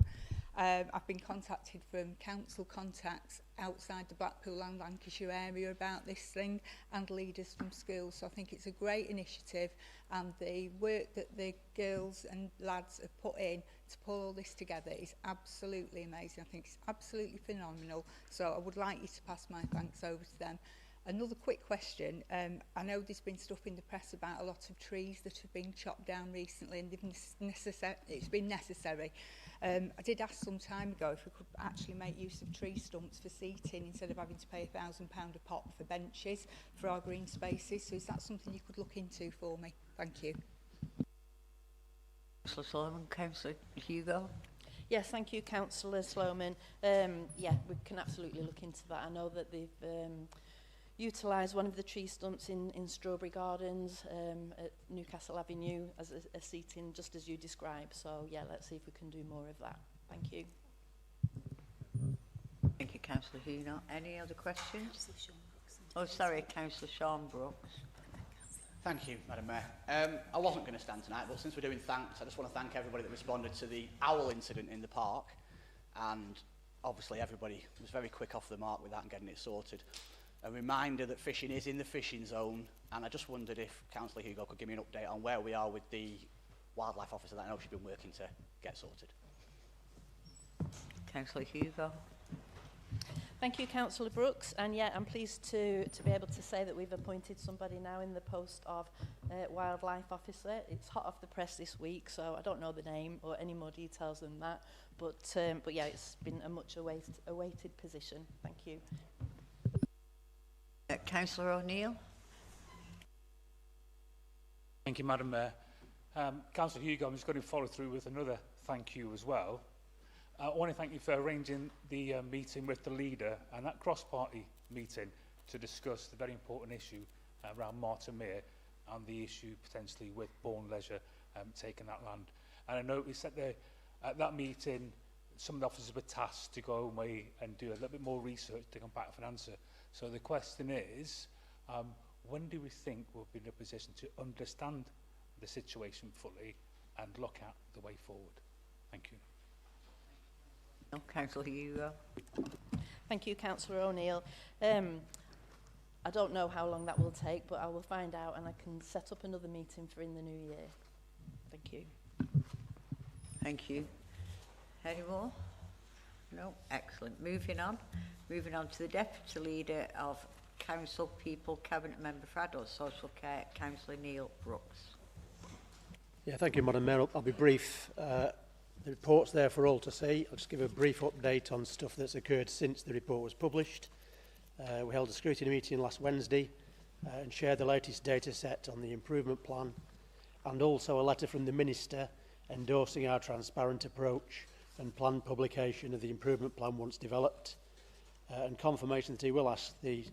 I've been contacted from council contacts outside the Blackpool and Lancashire area about this thing, and leaders from schools. So I think it's a great initiative, and the work that the girls and lads have put in to pull all this together is absolutely amazing. I think it's absolutely phenomenal. So I would like you to pass my thanks over to them. Another quick question. I know there's been stuff in the press about a lot of trees that have been chopped down recently, and it's been necessary. I did ask some time ago if we could actually make use of tree stumps for seating instead of having to pay £1,000 a pop for benches for our green spaces. So is that something you could look into for me? Thank you. Councillor Sloman, Councillor Hugo. Yes, thank you, Councillor Sloman. Yeah, we can absolutely look into that. I know that they've utilised one of the tree stumps in Strawberry Gardens at Newcastle Avenue as a seating, just as you described. So, yeah, let's see if we can do more of that. Thank you. Thank you, Councillor Hugo. Any other questions? Oh, sorry, Councillor Sean Brooks. Thank you, Madam Mayor. I wasn't going to stand tonight, but since we're doing thanks, I just want to thank everybody that responded to the owl incident in the park. And obviously everybody was very quick off the mark with that and getting it sorted. A reminder that fishing is in the fishing zone, and I just wondered if Councillor Hugo could give me an update on where we are with the wildlife officer that I know she's been working to get sorted. Councillor Hugo. Thank you, Councillor Brooks. And yeah, I'm pleased to be able to say that we've appointed somebody now in the post of wildlife officer. It's hot off the press this week, so I don't know the name or any more details than that. But yeah, it's been a much awaited position. Thank you. Councillor O'Neill. Thank you, Madam Mayor. Councillor Hugo, I'm just going to follow through with another thank you as well. I want to thank you for arranging the meeting with the leader and that cross-party meeting to discuss the very important issue around Martin Mere and the issue potentially with Bourne Leisure taking that land. And I noticed that at that meeting, some of the officers were tasked to go away and do a little bit more research to come back with an answer. So the question is, when do we think we'll be in a position to understand the situation fully and look at the way forward? Thank you. No, Councillor Hugo. Thank you, Councillor O'Neill. I don't know how long that will take, but I will find out and I can set up another meeting for in the new year. Thank you. Thank you. Any more? No? Excellent. Moving on to the Deputy Leader of Council People Cabinet Member for Adult Social Care, Councillor Neil Brooks. Yeah, thank you, Madam Mayor. I'll be brief. The report's there for all to see. I'll just give a brief update on stuff that's occurred since the report was published. We held a scrutiny meeting last Wednesday and shared the latest data set on the improvement plan, and also a letter from the Minister endorsing our transparent approach and planned publication of the improvement plan once developed, and confirmation that he will ask the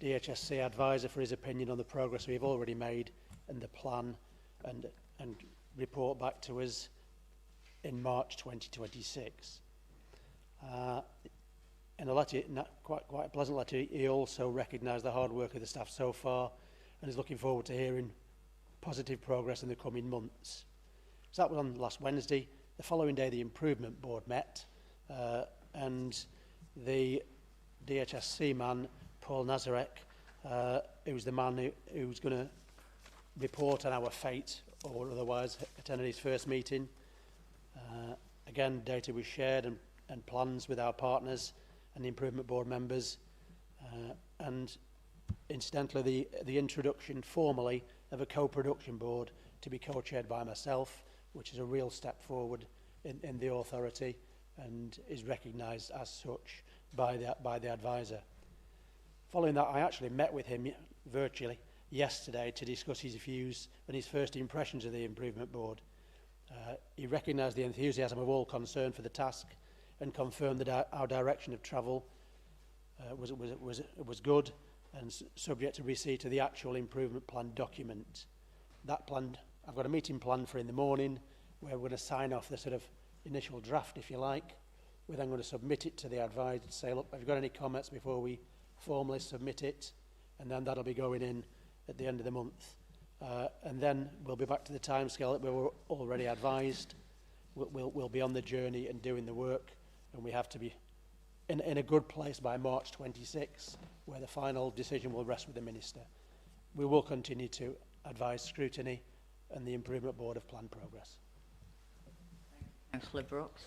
DHSC advisor for his opinion on the progress we have already made and the plan, and report back to us in March 2026. In a letter, quite a pleasant letter, he also recognised the hard work of the staff so far and is looking forward to hearing positive progress in the coming months. So that was on last Wednesday. The following day, the Improvement Board met, and the DHSC man, Paul Nazarek, who was the man who was going to report on our fate or otherwise, attended his first meeting. Again, data was shared and plans with our partners and the Improvement Board members. And incidentally, the introduction formally of a co-production board to be co-chaired by myself, which is a real step forward in the authority and is recognised as such by the advisor. Following that, I actually met with him virtually yesterday to discuss his views and his first impressions of the Improvement Board. He recognised the enthusiasm of all concerned for the task and confirmed that our direction of travel was good and subject to receipt of the actual improvement plan document. That plan, I've got a meeting planned for in the morning where we're going to sign off the sort of initial draft, if you like, We're then going to submit it to the advisor to say, look, have you got any comments before we formally submit it? And then that'll be going in at the end of the month. And then we'll be back to the timescale that we were already advised. We'll be on the journey and doing the work, and we have to be in a good place by March 26, where the final decision will rest with the Minister. We will continue to advise scrutiny and the Improvement Board of Plan Progress. Councillor Brooks.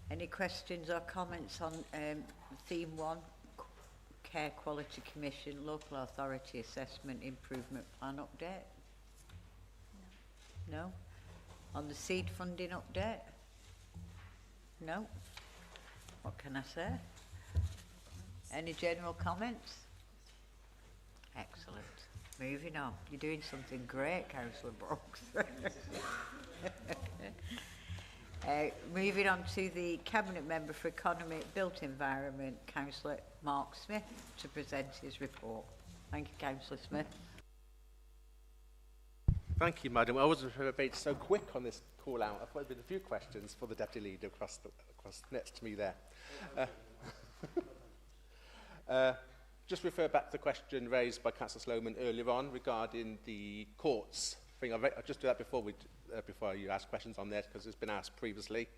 Any questions or comments on theme 1, Care Quality Commission, Local Authority Assessment Improvement Plan update? No? On the seed funding update? No? What can I say? Any general comments? Excellent. Moving on. You're doing something great, Councillor Brooks. Moving on to the Cabinet Member for Economy, Built Environment, Councillor Mark Smith, to present his report. Thank you, Councillor Smith. Thank you, Madam. I wasn't sure about so quick on this call out. I've got a few questions for the Deputy Leader across next to me there. Just refer back to the question raised by Councillor Sloman earlier on regarding the courts thing. I'll just do that before you ask questions on this, because it's been asked previously.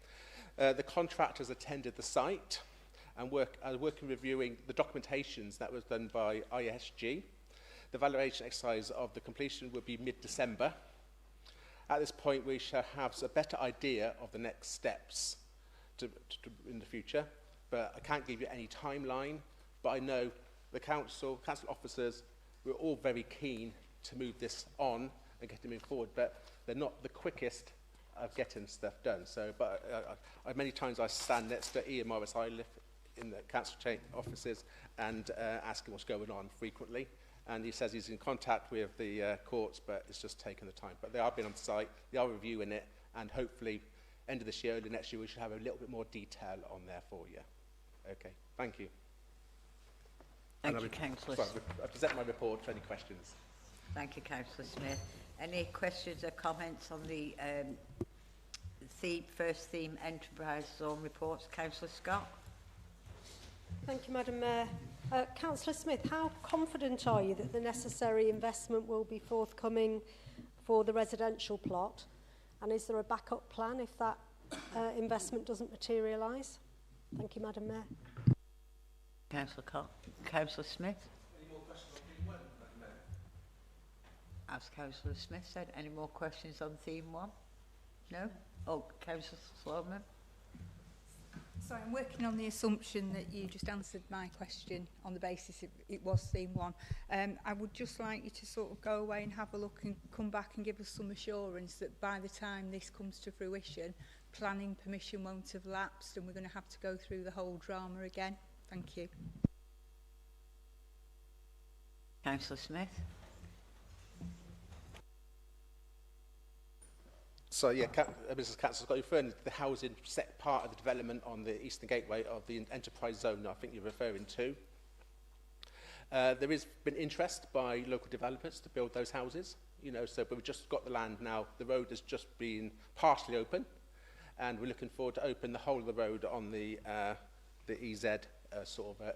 The contractors attended the site and working reviewing the documentations that was done by ISG. The valuation exercise of the completion will be mid-December. At this point, we shall have a better idea of the next steps in the future, but I can't give you any timeline. But I know the council officers, we're all very keen to move this on and get it moving forward, but they're not the quickest of getting stuff done. So, but many times I stand next to Ian Morris Iliff in the council offices and ask him what's going on frequently. And he says he's in contact with the courts, but it's just taken the time. But they are being on site, they are reviewing it, and hopefully end of this year, early next year, we should have a little bit more detail on there for you. Okay, thank you. Thank you, Councillor. Sorry, I present my report to any questions. Thank you, Councillor Smith. Any questions or comments on the first theme enterprise zone reports? Councillor Scott. Thank you, Madam Mayor. Councillor Smith, how confident are you that the necessary investment will be forthcoming for the residential plot? And is there a backup plan if that investment doesn't materialise? Thank you, Madam Mayor. Councillor Smith. Any more questions on theme 1, Madam Mayor? As Councillor Smith said, any more questions on theme 1? No? Oh, Councillor Sloman. Sorry, I'm working on the assumption that you just answered my question on the basis it was theme 1. I would just like you to sort of go away and have a look and come back and give us some assurance that by the time this comes to fruition, planning permission won't have lapsed and we're going to have to go through the whole drama again. Thank you. Councillor Smith. So yeah, Mrs. Councillor Scott, you're referring to the housing set part of the development on the Eastern Gateway of the enterprise zone, I think you're referring to. There has been interest by local developers to build those houses, you know, so but we've just got the land now. The road has just been partially open, and we're looking forward to open the whole of the road on the EZ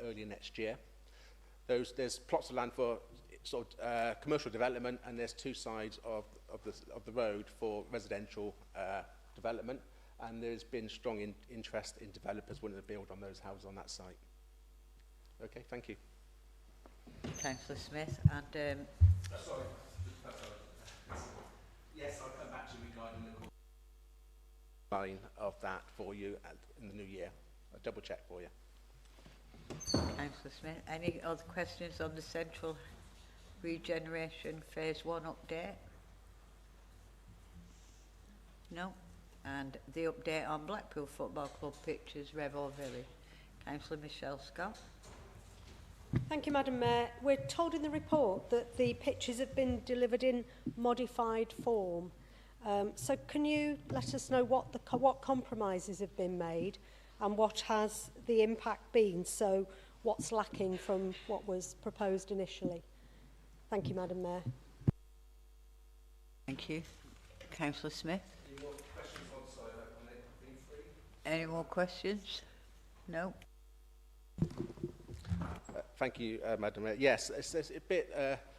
early next year. There's plots of land for commercial development, and there's two sides of the road for residential development, and there's been strong interest in developers wanting to build on those houses on that site. Okay, thank you. Councillor Smith and sorry. Yes, I'll come back to you regarding the line of that for you in the new year. I'll double check for you. Councillor Smith. Any other questions on the Central Regeneration Phase 1 update? No. And the update on Blackpool Football Club pitches, Revel Village. Councillor Michelle Scott. Thank you, Madam Mayor. We're told in the report that the pitches have been delivered in modified form. So can you let us know what compromises have been made and what has the impact been? So what's lacking from what was proposed initially? Thank you, Madam Mayor. Thank you. Councillor Smith. Any more questions on side on it being free? Any more questions? No. Thank you, Madam Mayor. Yes, it's a bit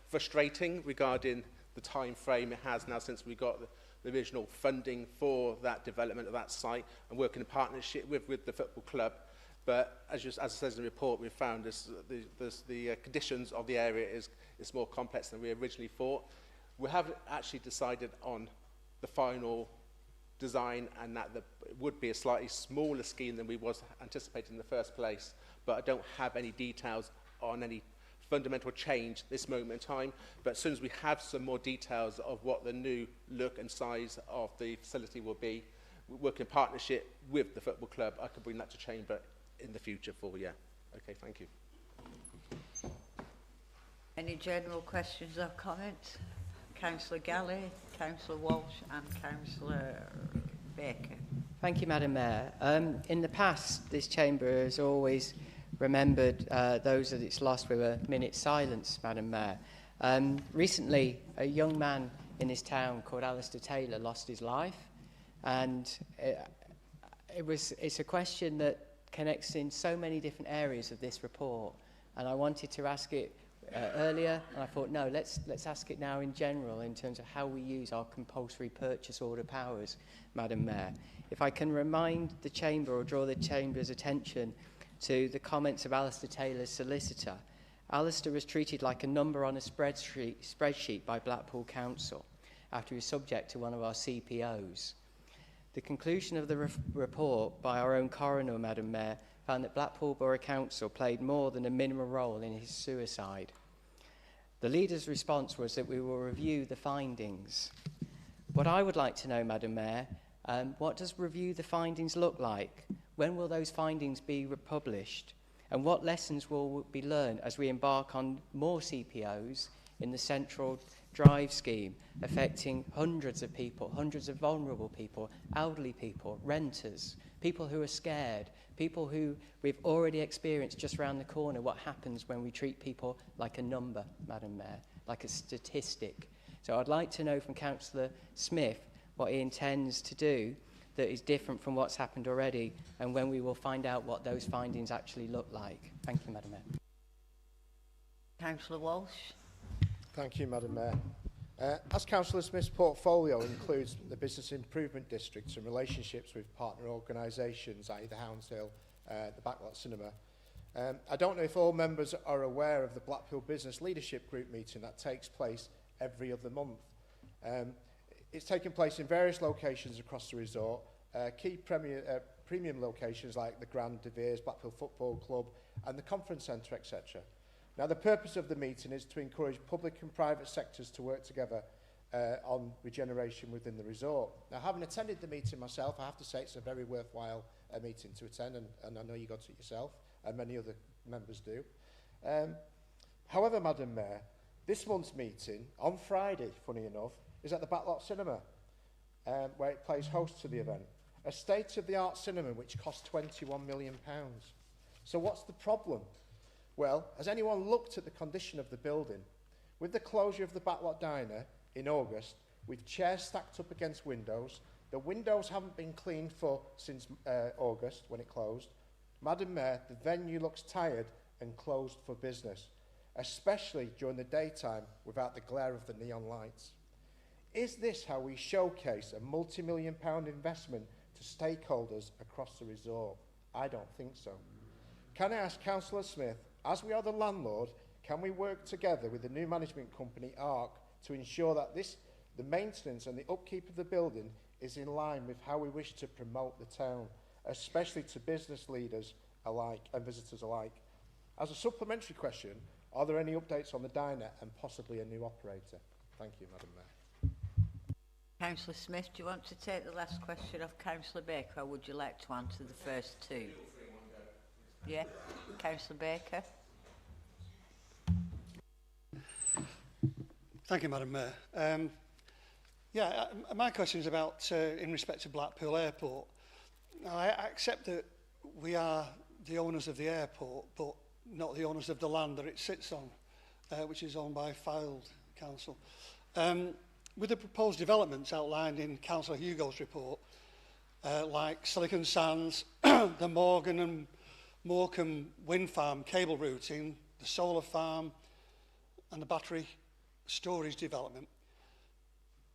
frustrating regarding the time frame it has now since we got the original funding for that development of that site and working in partnership with the football club. But as it says in the report, we've found the conditions of the area is more complex than we originally thought. We haven't actually decided on the final design, and that it would be a slightly smaller scheme than we was anticipating in the first place. But I don't have any details on any fundamental change at this moment in time. But as soon as we have some more details of what the new look and size of the facility will be, we work in partnership with the football club. I could bring that to Chamber in the future for you. Okay, thank you. Any general questions or comments? Councillor Galley, Councillor Walsh and Councillor Baker. Thank you, Madam Mayor. In the past, this chamber has always remembered those that it's lost with a minute's silence, Madam Mayor. Recently, a young man in this town called Alistair Taylor lost his life, and it's a question that connects in so many different areas of this report, and I wanted to ask it earlier, and I thought, no, let's ask it now in general in terms of how we use our compulsory purchase order powers, Madam Mayor. If I can remind the Chamber or draw the Chamber's attention to the comments of Alistair Taylor's solicitor. Alistair was treated like a number on a spreadsheet by Blackpool Council after he was subject to one of our CPOs. The conclusion of the report by our own coroner, Madam Mayor, found that Blackpool Borough Council played more than a minimal role in his suicide. The leader's response was that we will review the findings. What I would like to know, Madam Mayor, what does review the findings look like? When will those findings be republished? And what lessons will be learned as we embark on more CPOs in the Central Drive scheme, affecting hundreds of people, hundreds of vulnerable people, elderly people, renters, people who are scared, people who we've already experienced just around the corner what happens when we treat people like a number, Madam Mayor, like a statistic. So I'd like to know from Councillor Smith what he intends to do that is different from what's happened already, and when we will find out what those findings actually look like. Thank you, Madam Mayor. Councillor Walsh. Thank you, Madam Mayor. As Councillor Smith's portfolio includes the business improvement districts and relationships with partner organisations, i.e. the Hounsdale, the Backlot Cinema, I don't know if all members are aware of the Blackpool Business Leadership Group meeting that takes place every other month. It's taking place in various locations across the resort, key premium locations like the Grand De Veers, Blackpool Football Club and the Conference Centre, etc. Now, the purpose of the meeting is to encourage public and private sectors to work together on regeneration within the resort. Now, having attended the meeting myself, I have to say it's a very worthwhile meeting to attend, and I know you got to it yourself, and many other members do. However, Madam Mayor, this month's meeting, on Friday, funny enough, is at the Backlot Cinema, where it plays host to the event. A state-of-the-art cinema which costs £21 million. So what's the problem? Well, has anyone looked at the condition of the building? With the closure of the Backlot Diner in August, with chairs stacked up against windows, the windows haven't been cleaned since August when it closed. Madam Mayor, the venue looks tired and closed for business, especially during the daytime without the glare of the neon lights. Is this how we showcase a multi-million-pound investment to stakeholders across the resort? I don't think so. Can I ask Councillor Smith, as we are the landlord, can we work together with the new management company, ARC, to ensure that the maintenance and the upkeep of the building is in line with how we wish to promote the town, especially to business leaders alike and visitors alike? As a supplementary question, are there any updates on the diner and possibly a new operator? Thank you, Madam Mayor. Councillor Smith, do you want to take the last question of Councillor Baker, or would you like to answer the first two? Yeah, Councillor Baker. Thank you, Madam Mayor. My question is about, in respect to Blackpool Airport. Now, I accept that we are the owners of the airport, but not the owners of the land that it sits on, which is owned by Fylde Council. With the proposed developments outlined in Councillor Hugo's report, like Silicon Sands, the Morgan and Morecambe wind farm cable routing, the solar farm and the battery storage development.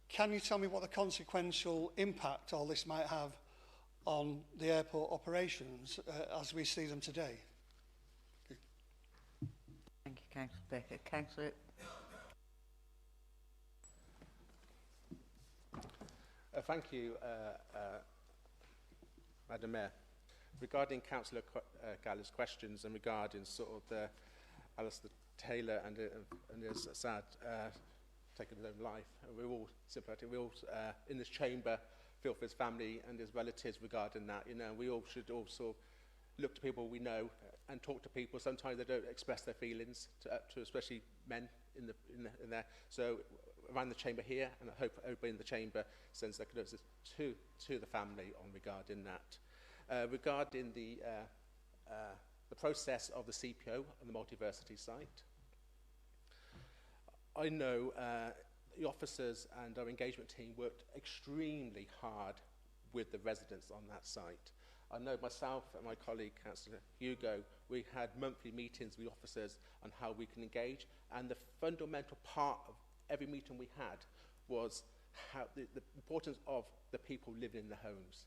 Can you tell me what the consequential impact all this might have on the airport operations as we see them today? Thank you, Councillor Baker. Councillor. Thank you, Madam Mayor. Regarding Councillor Gallagher's questions and regarding sort of the Alistair Taylor and his sad taking his own life, we're all sympathetic. We all in this chamber feel for his family and his relatives regarding that. You know, we all should also look to people we know and talk to people. Sometimes they don't express their feelings to especially men in there. So around the chamber here, and I hope everybody in the chamber sends their condolences to the family on regarding that. Regarding the process of the CPO and the multiversity site, I know the officers and our engagement team worked extremely hard with the residents on that site. I know myself and my colleague, Councillor Hugo, we had monthly meetings with officers on how we can engage, and the fundamental part of every meeting we had was how the importance of the people living in the homes.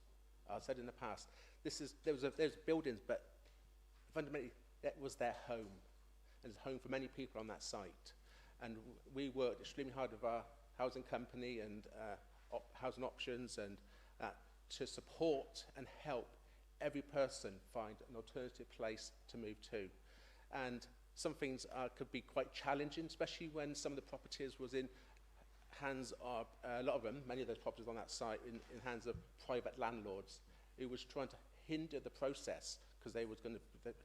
I've said in the past, there's buildings, but fundamentally that was their home. And it's a home for many people on that site. And we worked extremely hard with our housing company and housing options and to support and help every person find an alternative place to move to. And some things could be quite challenging, especially when some of the properties was in hands of, a lot of them, many of those properties on that site, in hands of private landlords who was trying to hinder the process because they was going to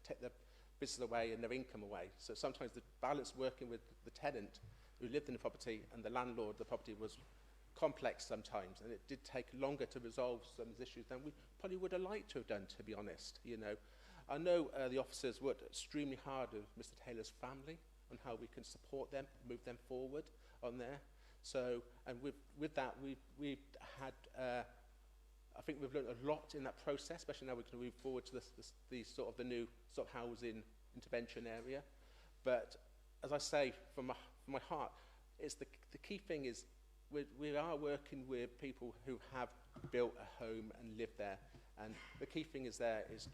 take their business away and their income away. So sometimes the balance working with the tenant who lived in the property and the landlord of the property was complex sometimes, and it did take longer to resolve some of these issues than we probably would have liked to have done, to be honest. You know, I know the officers worked extremely hard with Mr. Taylor's family on how we can support them, move them forward on there. So, and with that, we've had, I think we've learned a lot in that process, especially now we can move forward to the sort of the new sort of housing intervention area. But as I say, from my heart, it's the key thing is we are working with people who have built a home and lived there. And the key thing is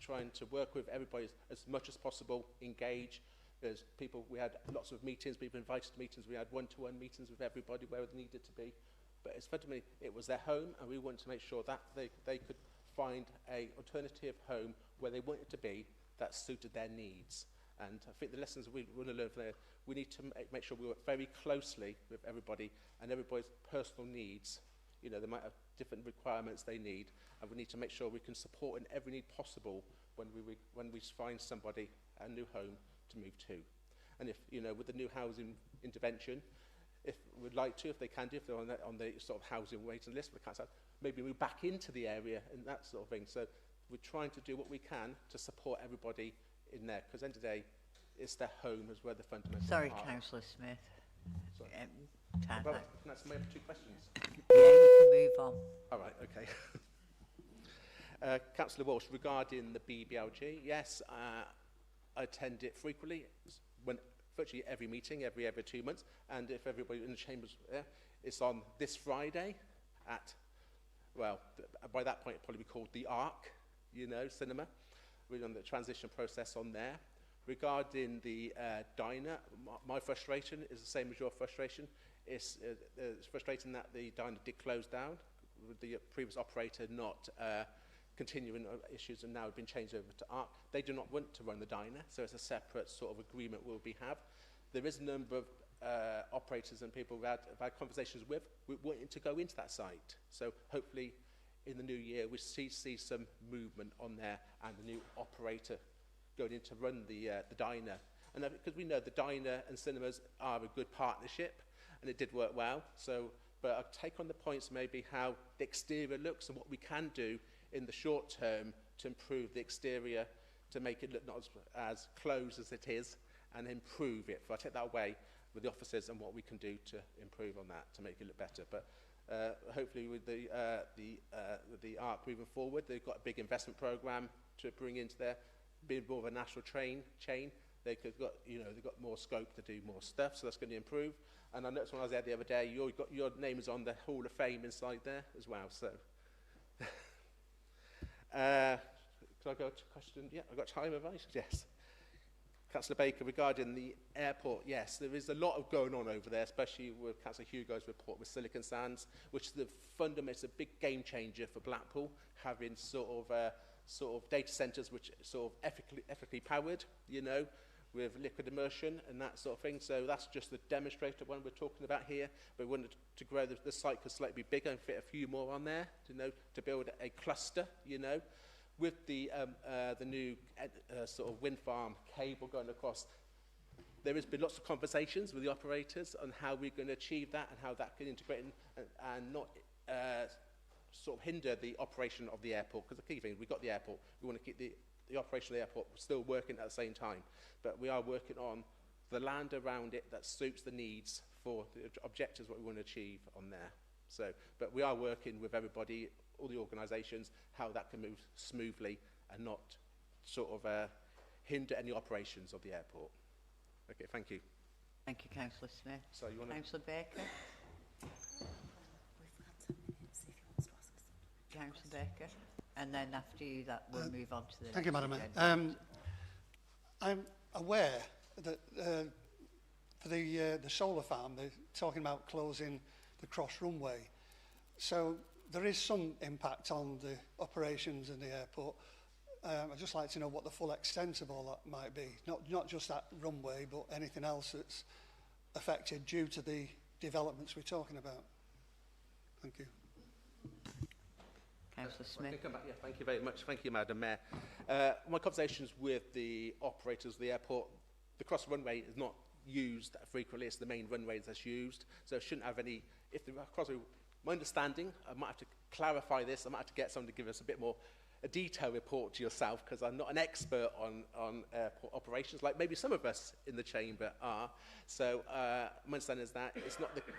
trying to work with everybody as much as possible, engage. There's people, we had lots of meetings, people invited to meetings, we had one-to-one meetings with everybody where they needed to be. But it's fundamentally, it was their home, and we wanted to make sure that they could find an alternative home where they wanted to be that suited their needs. And I think the lessons we want to learn from there, we need to make sure we work very closely with everybody and everybody's personal needs. You know, they might have different requirements they need, and we need to make sure we can support in every need possible when we find somebody a new home to move to. And if, you know, with the new housing intervention, if we'd like to, if they can do, if they're on the sort of housing waiting list for the council, maybe move back into the area and that sort of thing. So we're trying to do what we can to support everybody in there, because at the end of the day, it's their home is where the fundamental Sorry, part. Councillor Smith. Sorry. Time Well, out. that's my 2 questions. Yeah, you can move on. All right, okay. Councillor Walsh, regarding the BBLG, yes, I attend it frequently, virtually every meeting, every 2 months, and if everybody in the chambers there, it's on this Friday at, well, by that point it'll probably be called the Arc, you know, cinema. We're on the transition process on there. Regarding the diner, my frustration is the same as your frustration. It's frustrating that the diner did close down, with the previous operator not continuing issues and now been changed over to ARC. They do not want to run the diner, so it's a separate sort of agreement we'll have. There is a number of operators and people we've had conversations with wanting to go into that site. So hopefully in the new year we see some movement on there and the new operator going in to run the diner. And because we know the diner and cinemas are a good partnership and it did work well. So, but I'll take on the points maybe how the exterior looks and what we can do in the short term to improve the exterior, to make it look not as closed as it is, and improve it. So I take that away with the officers and what we can do to improve on that, to make it look better. But hopefully with the ARC moving forward, they've got a big investment program to bring into there. being more of a national chain, they've got more scope to do more stuff, so that's going to improve. And I noticed when I was there the other day, your name is on the Hall of Fame inside there as well. So, could I go to question? Yeah, I've got time, have I? Yes. Councillor Baker, regarding the airport, yes, there is a lot of going on over there, especially with Councillor Hugo's report with Silicon Sands, which is a big game changer for Blackpool, having sort of data centres which are sort of ethically powered, with liquid immersion and that sort of thing. So that's just the demonstrator one we're talking about here. But we wanted to grow the site could slightly bigger and fit a few more on there, to build a cluster, with the new sort of wind farm cable going across. There has been lots of conversations with the operators on how we're going to achieve that and how that can integrate and not sort of hinder the operation of the airport. Because the key thing, we've got the airport, we want to keep the operation of the airport still working at the same time. But we are working on the land around it that suits the needs for the objectives what we want to achieve on there. So, but we are working with everybody, all the organisations, how that can move smoothly and not sort of hinder any operations of the airport. Okay, thank you. Thank you, Councillor Smith. So you want to... Councillor Baker. Councillor Baker. And then after you, that we'll move on to the Thank you, Madam Mayor. agenda. I'm aware that for the solar farm, they're talking about closing the cross runway. So there is some impact on the operations in the airport. I'd just like to know what the full extent of all that might be. Not just that runway, but anything else that's affected due to the developments we're talking about. Thank you. Councillor Smith. Yeah, thank you very much. Thank you, Madam Mayor. My conversations with the operators of the airport, the cross runway is not used frequently. It's the main runway that's used, so it shouldn't have any. If the crossway, my understanding, I might have to clarify this. I might have to get someone to give us a bit more a detailed report to yourself, because I'm not an expert on airport operations, like maybe some of us in the chamber are. So my understanding is that it's not it can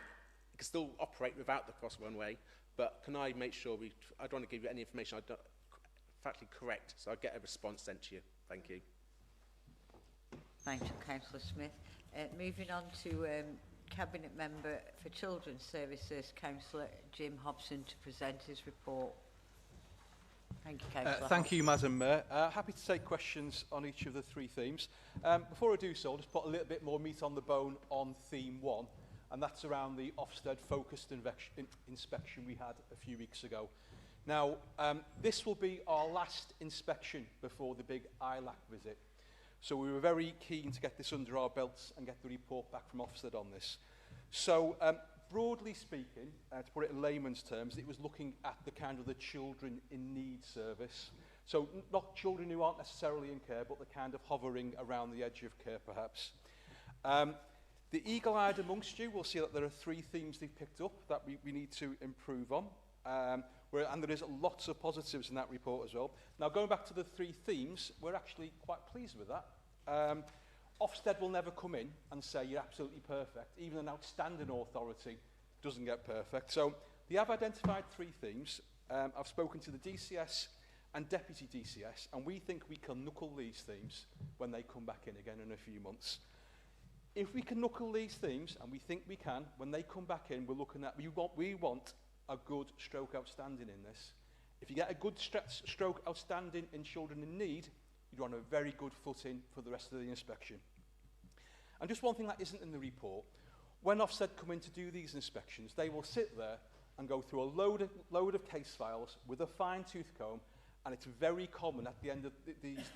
still operate without the cross runway. But can I make sure I don't want to give you any information I don't factually correct, so I'll get a response sent to you. Thank you. Thank you, Councillor Smith. Moving on to Cabinet Member for Children's Services, Councillor Jim Hobson, to present his report. Thank you, Councillor. Thank you, Madam Mayor. Happy to take questions on each of the three themes. Before I do so, I'll just put a little bit more meat on the bone on theme 1. And that's around the Ofsted focused inspection we had a few weeks ago. Now, this will be our last inspection before the big ILAC visit. So we were very keen to get this under our belts and get the report back from Ofsted on this. So, broadly speaking, to put it in layman's terms, it was looking at the kind of the children in need service. So not children who aren't necessarily in care, but the kind of hovering around the edge of care, perhaps. The eagle-eyed amongst you will see that there are 3 themes they've picked up that we need to improve on. And there is lots of positives in that report as well. Now, going back to the 3 themes, we're actually quite pleased with that. Ofsted will never come in and say you're absolutely perfect. Even an outstanding authority doesn't get perfect. So they have identified 3 themes. I've spoken to the DCS and Deputy DCS, and we think we can knuckle these themes when they come back in again in a few months. If we can knuckle these themes, and we think we can, when they come back in, we're looking at, we want a good stroke outstanding in this. If you get a good stroke outstanding in children in need, you're on a very good footing for the rest of the inspection. And just one thing that isn't in the report, when Ofsted come in to do these inspections, they will sit there and go through a load of case files with a fine-tooth comb, and it's very common at the end of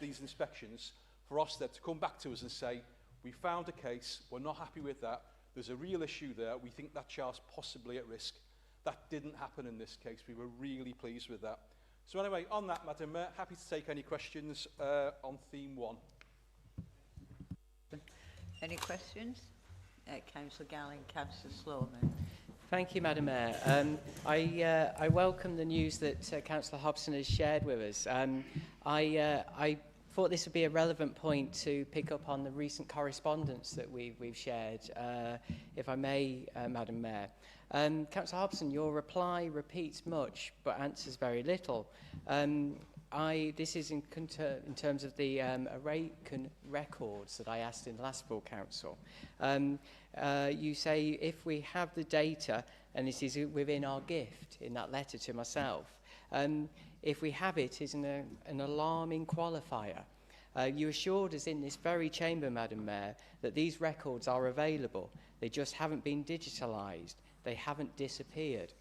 these inspections for Ofsted to come back to us and say, we found a case, we're not happy with that, there's a real issue there, we think that child's possibly at risk. That didn't happen in this case, we were really pleased with that. So anyway, on that, Madam Mayor, happy to take any questions on theme 1. Any questions? Councillor Gallin, Councillor Sloman. Thank you, Madam Mayor. I welcome the news that Councillor Hobson has shared with us. I thought this would be a relevant point to pick up on the recent correspondence that we've shared, if I may, Madam Mayor. Councillor Hobson, your reply repeats much but answers very little. This is in terms of the array records that I asked in the last full council. You say if we have the data, and this is within our gift in that letter to myself, if we have it is an alarming qualifier. You assured us in this very chamber, Madam Mayor, that these records are available. They just haven't been digitalised. They haven't disappeared.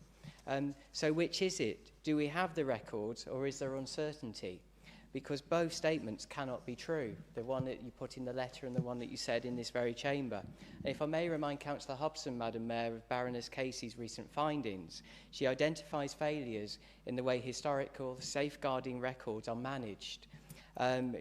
So which is it? Do we have the records, or is there uncertainty? Because both statements cannot be true, the one that you put in the letter and the one that you said in this very chamber. And if I may remind Councillor Hobson, Madam Mayor, of Baroness Casey's recent findings, she identifies failures in the way historical safeguarding records are managed.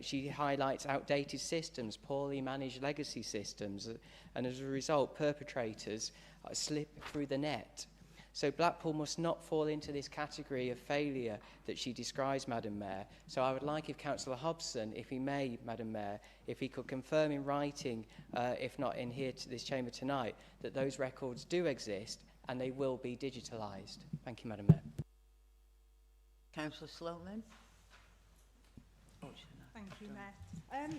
She highlights outdated systems, poorly managed legacy systems, and as a result, perpetrators slip through the net. So Blackpool must not fall into this category of failure that she describes, Madam Mayor. So I would like if Councillor Hobson, if he may, Madam Mayor, if he could confirm in writing, if not in here to this chamber tonight, that those records do exist and they will be digitalised. Thank you, Madam Mayor. Councillor Sloman. Thank you, Mayor.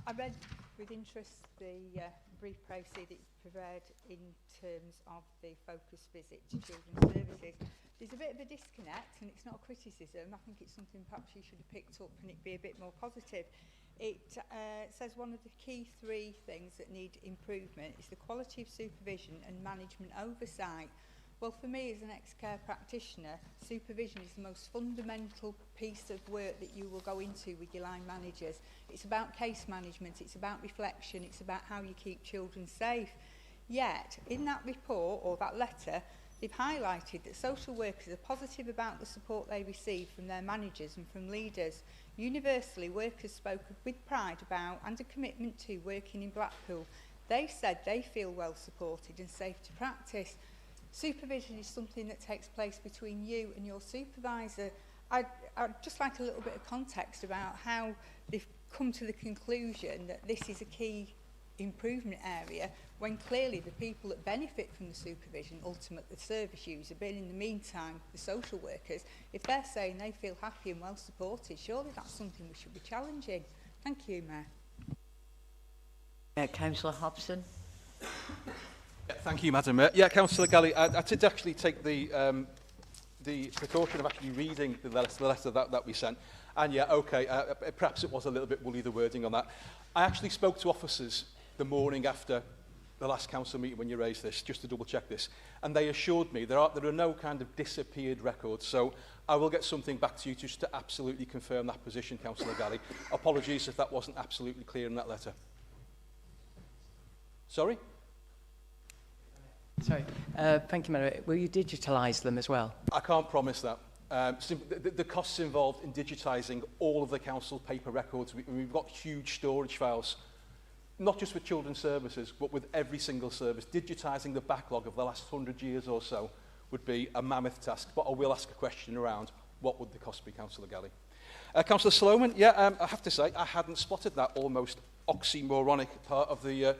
I read with interest the brief process that you prepared in terms of the focus visit to children's services. There's a bit of a disconnect, and it's not a criticism. I think it's something perhaps you should have picked up and it be a bit more positive. It says one of the key 3 things that need improvement is the quality of supervision and management oversight. Well, for me as an ex-care practitioner, supervision is the most fundamental piece of work that you will go into with your line managers. It's about case management, it's about reflection, it's about how you keep children safe. Yet, in that report or that letter, they've highlighted that social workers are positive about the support they receive from their managers and from leaders. Universally, workers spoke with pride about and a commitment to working in Blackpool. They said they feel well supported and safe to practice. Supervision is something that takes place between you and your supervisor. I'd just like a little bit of context about how they've come to the conclusion that this is a key improvement area, when clearly the people that benefit from the supervision, ultimately the service user, but in the meantime the social workers, if they're saying they feel happy and well supported, surely that's something we should be challenging. Thank you, Mayor. Councillor Hobson. Yeah, thank you, Madam Mayor. Yeah, Councillor Galley, I did actually take the precaution of actually reading the letter that we sent. And yeah, okay, perhaps it was a little bit woolly, the wording on that. I actually spoke to officers the morning after the last council meeting when you raised this, just to double check this. And they assured me there are no kind of disappeared records. So I will get something back to you just to absolutely confirm that position, Councillor Galley. Apologies if that wasn't absolutely clear in that letter. Sorry? Sorry. Thank you, Madam. Will you digitalise them as well? I can't promise that. The costs involved in digitising all of the council paper records, we've got huge storage files, not just with children's services, but with every single service. Digitising the backlog of the last 100 years or so would be a mammoth task, but I will ask a question around what would the cost be, Councillor Galley. Councillor Sloman, yeah, I have to say, I hadn't spotted that almost oxymoronic part of the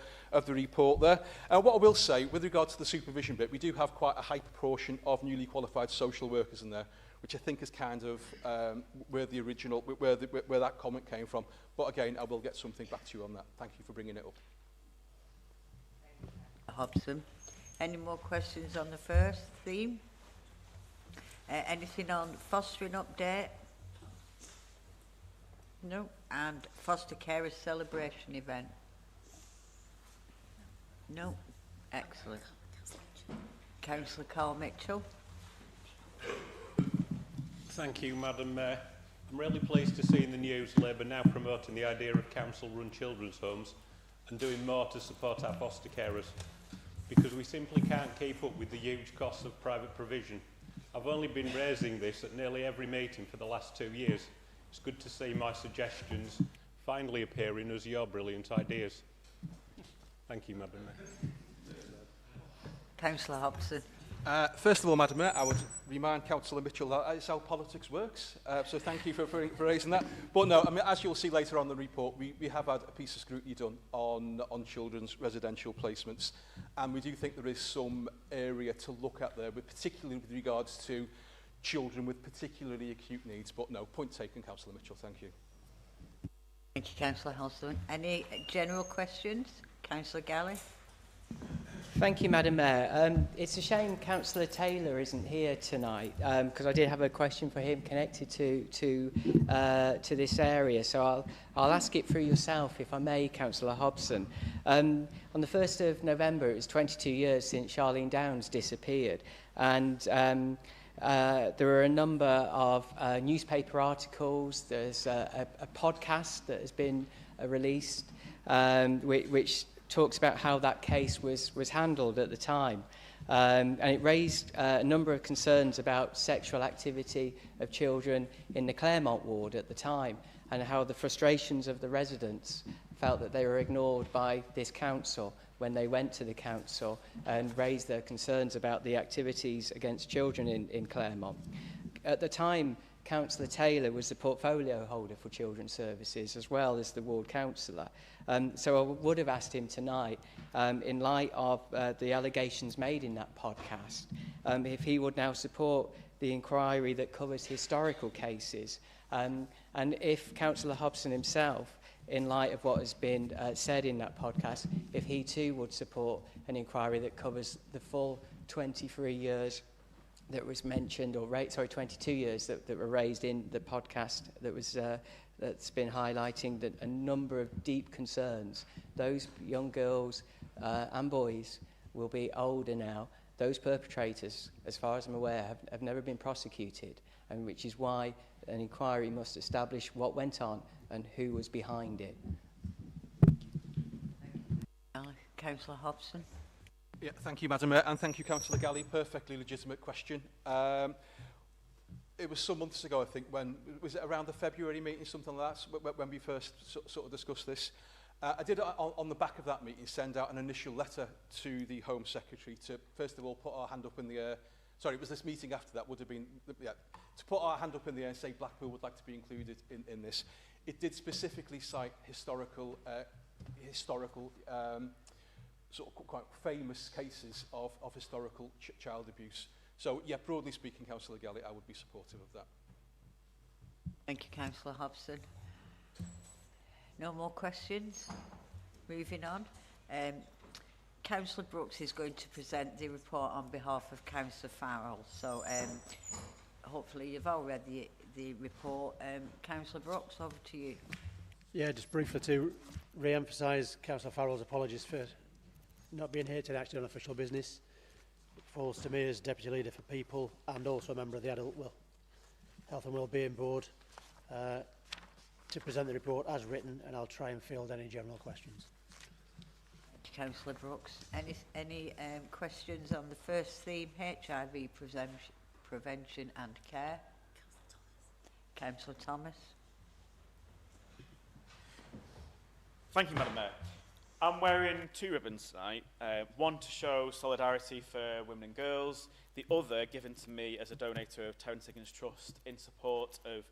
report there. What I will say, with regard to the supervision bit, we do have quite a high proportion of newly qualified social workers in there, which I think is kind of where that comment came from. But again, I will get something back to you on that. Thank you for bringing it up. Hobson. Any more questions on the first theme? Anything on fostering update? No. And foster carers celebration event? No. Excellent. Councillor Carl Mitchell. Thank you, Madam Mayor. I'm really pleased to see in the news Labour now promoting the idea of council-run children's homes and doing more to support our foster carers, because we simply can't keep up with the huge costs of private provision. I've only been raising this at nearly every meeting for the last 2 years. It's good to see my suggestions finally appearing as your brilliant ideas. Thank you, Madam Mayor. Councillor Hobson. First of all, Madam Mayor, I would remind Councillor Mitchell that it's how politics works. So thank you for raising that. But no, I mean, as you'll see later on in the report, we have had a piece of scrutiny done on children's residential placements. And we do think there is some area to look at there, but particularly with regards to children with particularly acute needs. But no, point taken, Councillor Mitchell. Thank you. Thank you, Councillor Hosden. Any general questions? Councillor Galley? Thank you, Madam Mayor. It's a shame Councillor Taylor isn't here tonight, because I did have a question for him connected to this area. So I'll ask it through yourself, if I may, Councillor Hobson. On the 1st of November, it was 22 years since Charlene Downs disappeared, and there are a number of newspaper articles. There's a podcast that has been released, which talks about how that case was handled at the time. And it raised a number of concerns about sexual activity of children in the Claremont ward at the time, and how the frustrations of the residents felt that they were ignored by this council when they went to the council and raised their concerns about the activities against children in Claremont. At the time, Councillor Taylor was the portfolio holder for Children's Services as well as the ward councillor. So I would have asked him tonight, in light of the allegations made in that podcast, if he would now support the inquiry that covers historical cases, and if Councillor Hobson himself, in light of what has been said in that podcast, if he too would support an inquiry that covers the full 23 years that was mentioned, or 22 years that were raised in the podcast that was that's been highlighting that a number of deep concerns. Those young girls and boys will be older now. Those perpetrators, as far as I'm aware, have never been prosecuted, and which is why an inquiry must establish what went on and who was behind it. Councillor Hobson. Yeah, thank you, Madam Mayor, and thank you, Councillor Galley. Perfectly legitimate question. It was some months ago, I think, when, was it around the February meeting, something like that, when we first sort of discussed this. I did, on the back of that meeting, send out an initial letter to the Home Secretary to, first of all, put our hand up in the air. Sorry, it was this meeting after that, would have been, yeah, to put our hand up in the air and say Blackpool would like to be included in this. It did specifically cite historical sort of quite famous cases of historical child abuse. So, yeah, broadly speaking, Councillor Galley, I would be supportive of that. Thank you, Councillor Hobson. No more questions? Moving on. Councillor Brooks is going to present the report on behalf of Councillor Farrell. So, hopefully you've all read the report. Councillor Brooks, over to you. Yeah, just briefly to re-emphasise Councillor Farrell's apologies for not being here today, actually on official business. It falls to me as Deputy Leader for People and also a member of the Adult Health and Wellbeing Board to present the report as written, and I'll try and field any general questions. Thank you, Councillor Brooks. Any questions on the first theme, HIV prevention and care? Councillor Thomas. Thank you, Madam Mayor. I'm wearing two ribbons tonight, one to show solidarity for women and girls, the other given to me as a donator of Terence Higgins Trust in support of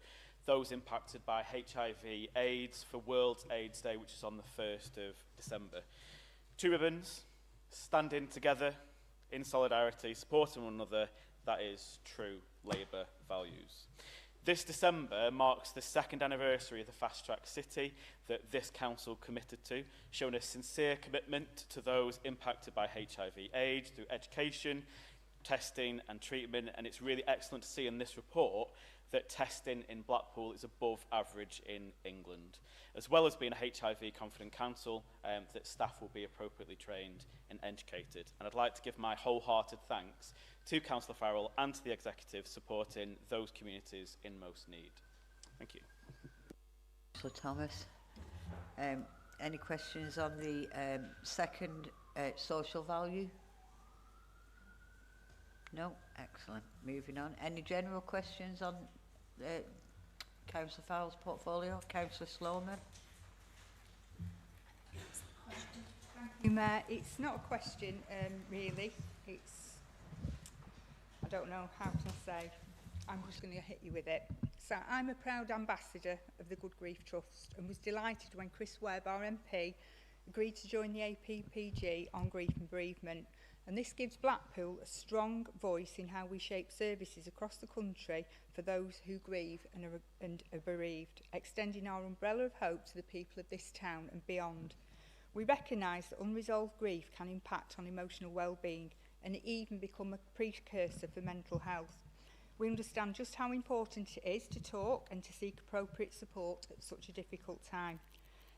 those impacted by HIV/AIDS for World AIDS Day, which is on the 1st of December. Two ribbons, standing together in solidarity, supporting one another, that is true Labour values. This December marks the second anniversary of the Fast Track City that this council committed to, showing a sincere commitment to those impacted by HIV/AIDS through education, testing and treatment, and it's really excellent to see in this report that testing in Blackpool is above average in England. As well as being a HIV confident council, that staff will be appropriately trained and educated. And I'd like to give my wholehearted thanks to Councillor Farrell and to the executive supporting those communities in most need. Thank you. Councillor Thomas. Any questions on the second social value? No? Excellent. Moving on. Any general questions on Councillor Farrell's portfolio? Councillor Sloman. Thank you, Mayor. It's not a question, really. It's, I don't know how to say. I'm just going to hit you with it. So I'm a proud ambassador of the Good Grief Trust and was delighted when Chris Webb, our MP, agreed to join the APPG on grief and bereavement, and this gives Blackpool a strong voice in how we shape services across the country for those who grieve and are bereaved, extending our umbrella of hope to the people of this town and beyond. We recognise that unresolved grief can impact on emotional well-being and even become a precursor for mental health. We understand just how important it is to talk and to seek appropriate support at such a difficult time.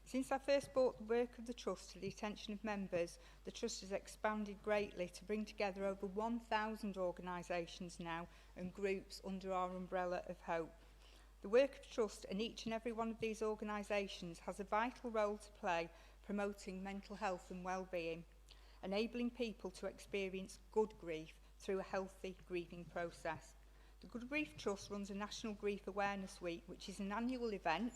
Since I first brought the work of the Trust to the attention of members, the Trust has expanded greatly to bring together over 1,000 organisations now and groups under our umbrella of hope. The work of Trust and each and every one of these organisations has a vital role to play promoting mental health and well-being, enabling people to experience good grief through a healthy grieving process. The Good Grief Trust runs a National Grief Awareness Week, which is an annual event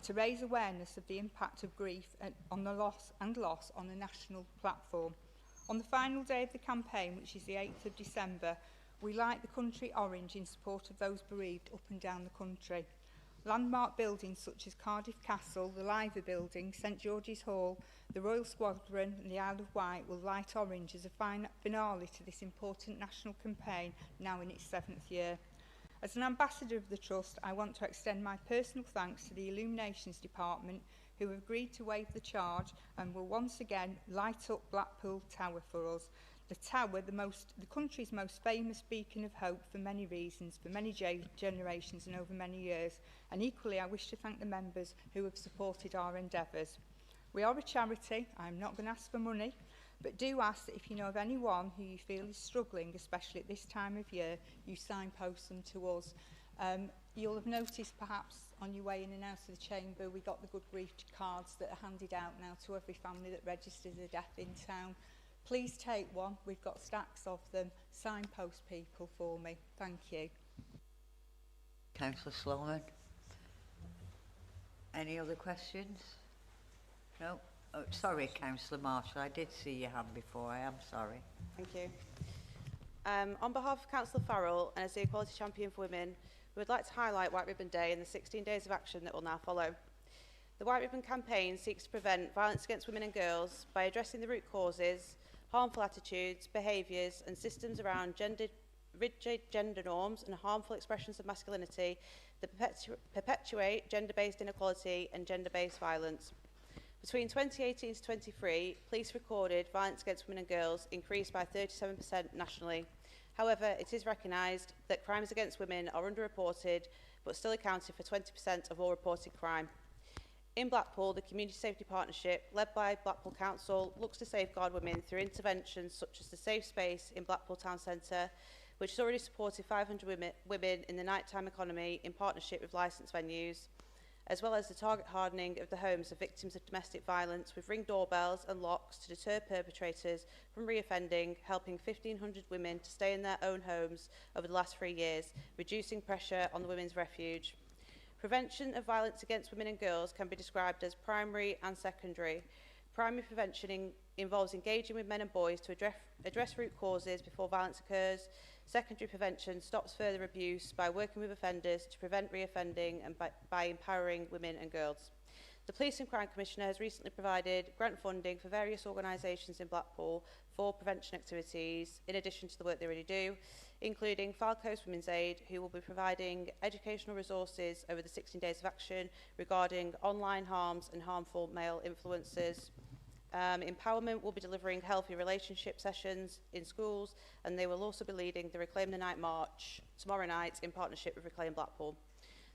to raise awareness of the impact of grief on the loss on a national platform. On the final day of the campaign, which is the 8th of December, we light the country orange in support of those bereaved up and down the country. Landmark buildings such as Cardiff Castle, the Liver Building, St George's Hall, the Royal Squadron and the Isle of Wight will light orange as a finale to this important national campaign now in its 7th year. As an ambassador of the Trust, I want to extend my personal thanks to the Illuminations Department who have agreed to waive the charge and will once again light up Blackpool Tower for us. The Tower, the country's most famous beacon of hope for many reasons, for many generations and over many years. And equally, I wish to thank the members who have supported our endeavours. We are a charity. I'm not going to ask for money, but do ask that if you know of anyone who you feel is struggling, especially at this time of year, you signpost them to us. You'll have noticed perhaps on your way in and out of the chamber, we got the Good Grief cards that are handed out now to every family that registers a death in town. Please take one. We've got stacks of them. Signpost people for me. Thank you. Councillor Sloman. Any other questions? No? Oh, sorry, Councillor Marshall. I did see your hand before. I am sorry. Thank you. On behalf of Councillor Farrell and as the Equality Champion for Women, we would like to highlight White Ribbon Day and the 16 days of action that will now follow. The White Ribbon campaign seeks to prevent violence against women and girls by addressing the root causes, harmful attitudes, behaviours and systems around rigid gender norms and harmful expressions of masculinity that perpetuate gender-based inequality and gender-based violence. Between 2018 to 23, police recorded violence against women and girls increased by 37% nationally. However, it is recognised that crimes against women are underreported but still accounted for 20% of all reported crime. In Blackpool, the Community Safety Partnership, led by Blackpool Council, looks to safeguard women through interventions such as the Safe Space in Blackpool Town Centre, which has already supported 500 women in the nighttime economy in partnership with licensed venues, as well as the target hardening of the homes of victims of domestic violence with ring doorbells and locks to deter perpetrators from reoffending, helping 1,500 women to stay in their own homes over the last 3 years, reducing pressure on the Women's Refuge. Prevention of violence against women and girls can be described as primary and secondary. Primary prevention involves engaging with men and boys to address root causes before violence occurs. Secondary prevention stops further abuse by working with offenders to prevent reoffending and by empowering women and girls. The Police and Crime Commissioner has recently provided grant funding for various organisations in Blackpool for prevention activities, in addition to the work they already do, including Fylde Coast Women's Aid, who will be providing educational resources over the 16 days of action regarding online harms and harmful male influencers. Empowerment will be delivering healthy relationship sessions in schools, and they will also be leading the Reclaim the Night March tomorrow night in partnership with Reclaim Blackpool.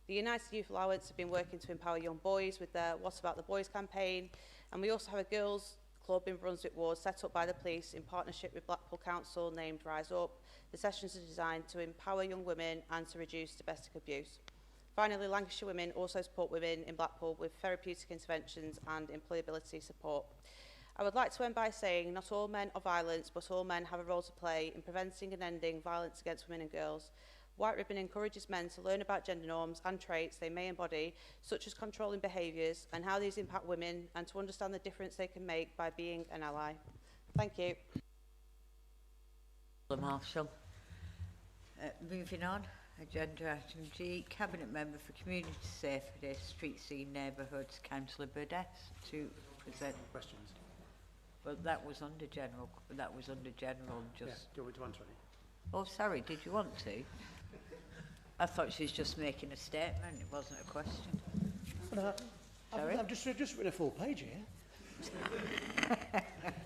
The United Youth Alliance have been working to empower young boys with their What About the Boys campaign, and we also have a girls' club in Brunswick Ward set up by the police in partnership with Blackpool Council named Rise Up. The sessions are designed to empower young women and to reduce domestic abuse. Finally, Lancashire Women also support women in Blackpool with therapeutic interventions and employability support. I would like to end by saying not all men are violent, but all men have a role to play in preventing and ending violence against women and girls. White Ribbon encourages men to learn about gender norms and traits they may embody, such as controlling behaviours and how these impact women, and to understand the difference they can make by being an ally. Thank you. Marshall. Moving on, agenda item G, Cabinet Member for Community Safety, Street Scene Neighbourhoods, Councillor Burdett, to present questions. Well, that was under general. That was under general. Just. Yeah, do you want me to answer it? Oh, sorry. Did you want to? I thought she was just making a statement. It wasn't a question. No, Sorry? I've just written a full page here.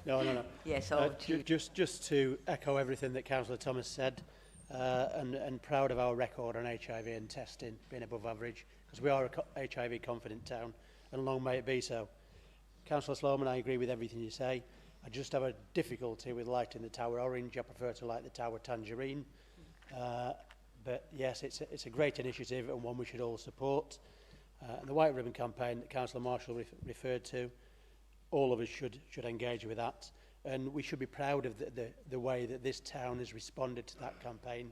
No. Yes, just to echo everything that Councillor Thomas said, and proud of our record on HIV and testing being above average, because we are a HIV confident town, and long may it be so. Councillor Sloman, I agree with everything you say. I just have a difficulty with lighting the tower orange. I prefer to light the tower tangerine. But yes, it's a great initiative and one we should all support. The White Ribbon campaign that Councillor Marshall referred to, all of us should engage with that, and we should be proud of the way that this town has responded to that campaign,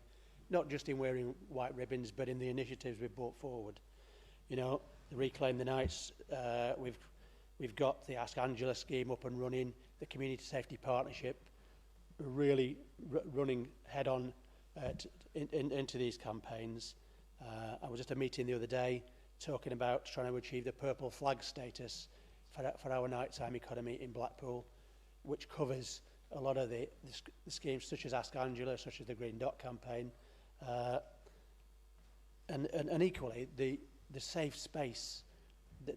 not just in wearing white ribbons, but in the initiatives we've brought forward. You know, the Reclaim the Nights, we've got the Ask Angela scheme up and running, the Community Safety Partnership, really running head on into these campaigns. I was at a meeting the other day talking about trying to achieve the purple flag status for our nighttime economy in Blackpool, which covers a lot of the schemes such as Ask Angela, such as the Green Dot campaign, and equally the safe space.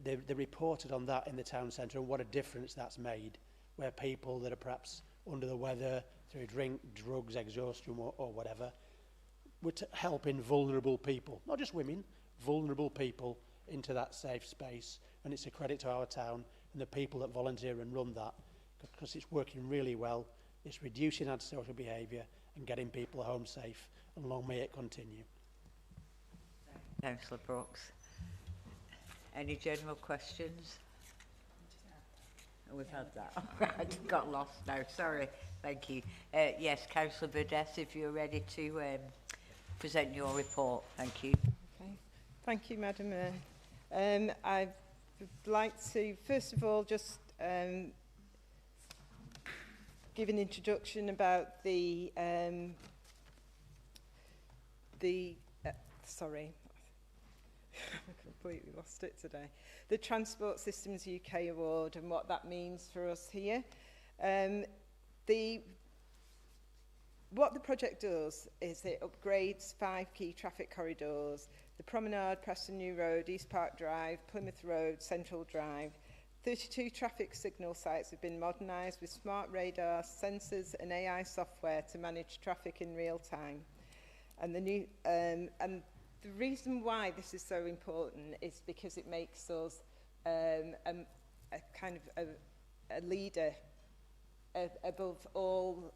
They reported on that in the town centre and what a difference that's made, where people that are perhaps under the weather through drink, drugs, exhaustion or whatever, were helping vulnerable people, not just women, vulnerable people into that safe space. And it's a credit to our town and the people that volunteer and run that, because it's working really well. It's reducing antisocial behaviour and getting people home safe, and long may it continue. Councillor Brooks. Any general questions? We've had that. I got lost now. Sorry. Thank you. Yes, Councillor Burdett, if you're ready to present your report. Thank you. Okay. Thank you, Madam Mayor. I'd like to, first of all, just give an introduction about the sorry, I completely lost it today. The Transport Systems UK Award and what that means for us here. What the project does is it upgrades 5 key traffic corridors: the Promenade, Preston New Road, East Park Drive, Plymouth Road, Central Drive. 32 traffic signal sites have been modernised with smart radar, sensors and AI software to manage traffic in real time. And the new and the reason why this is so important is because it makes us a kind of a leader above all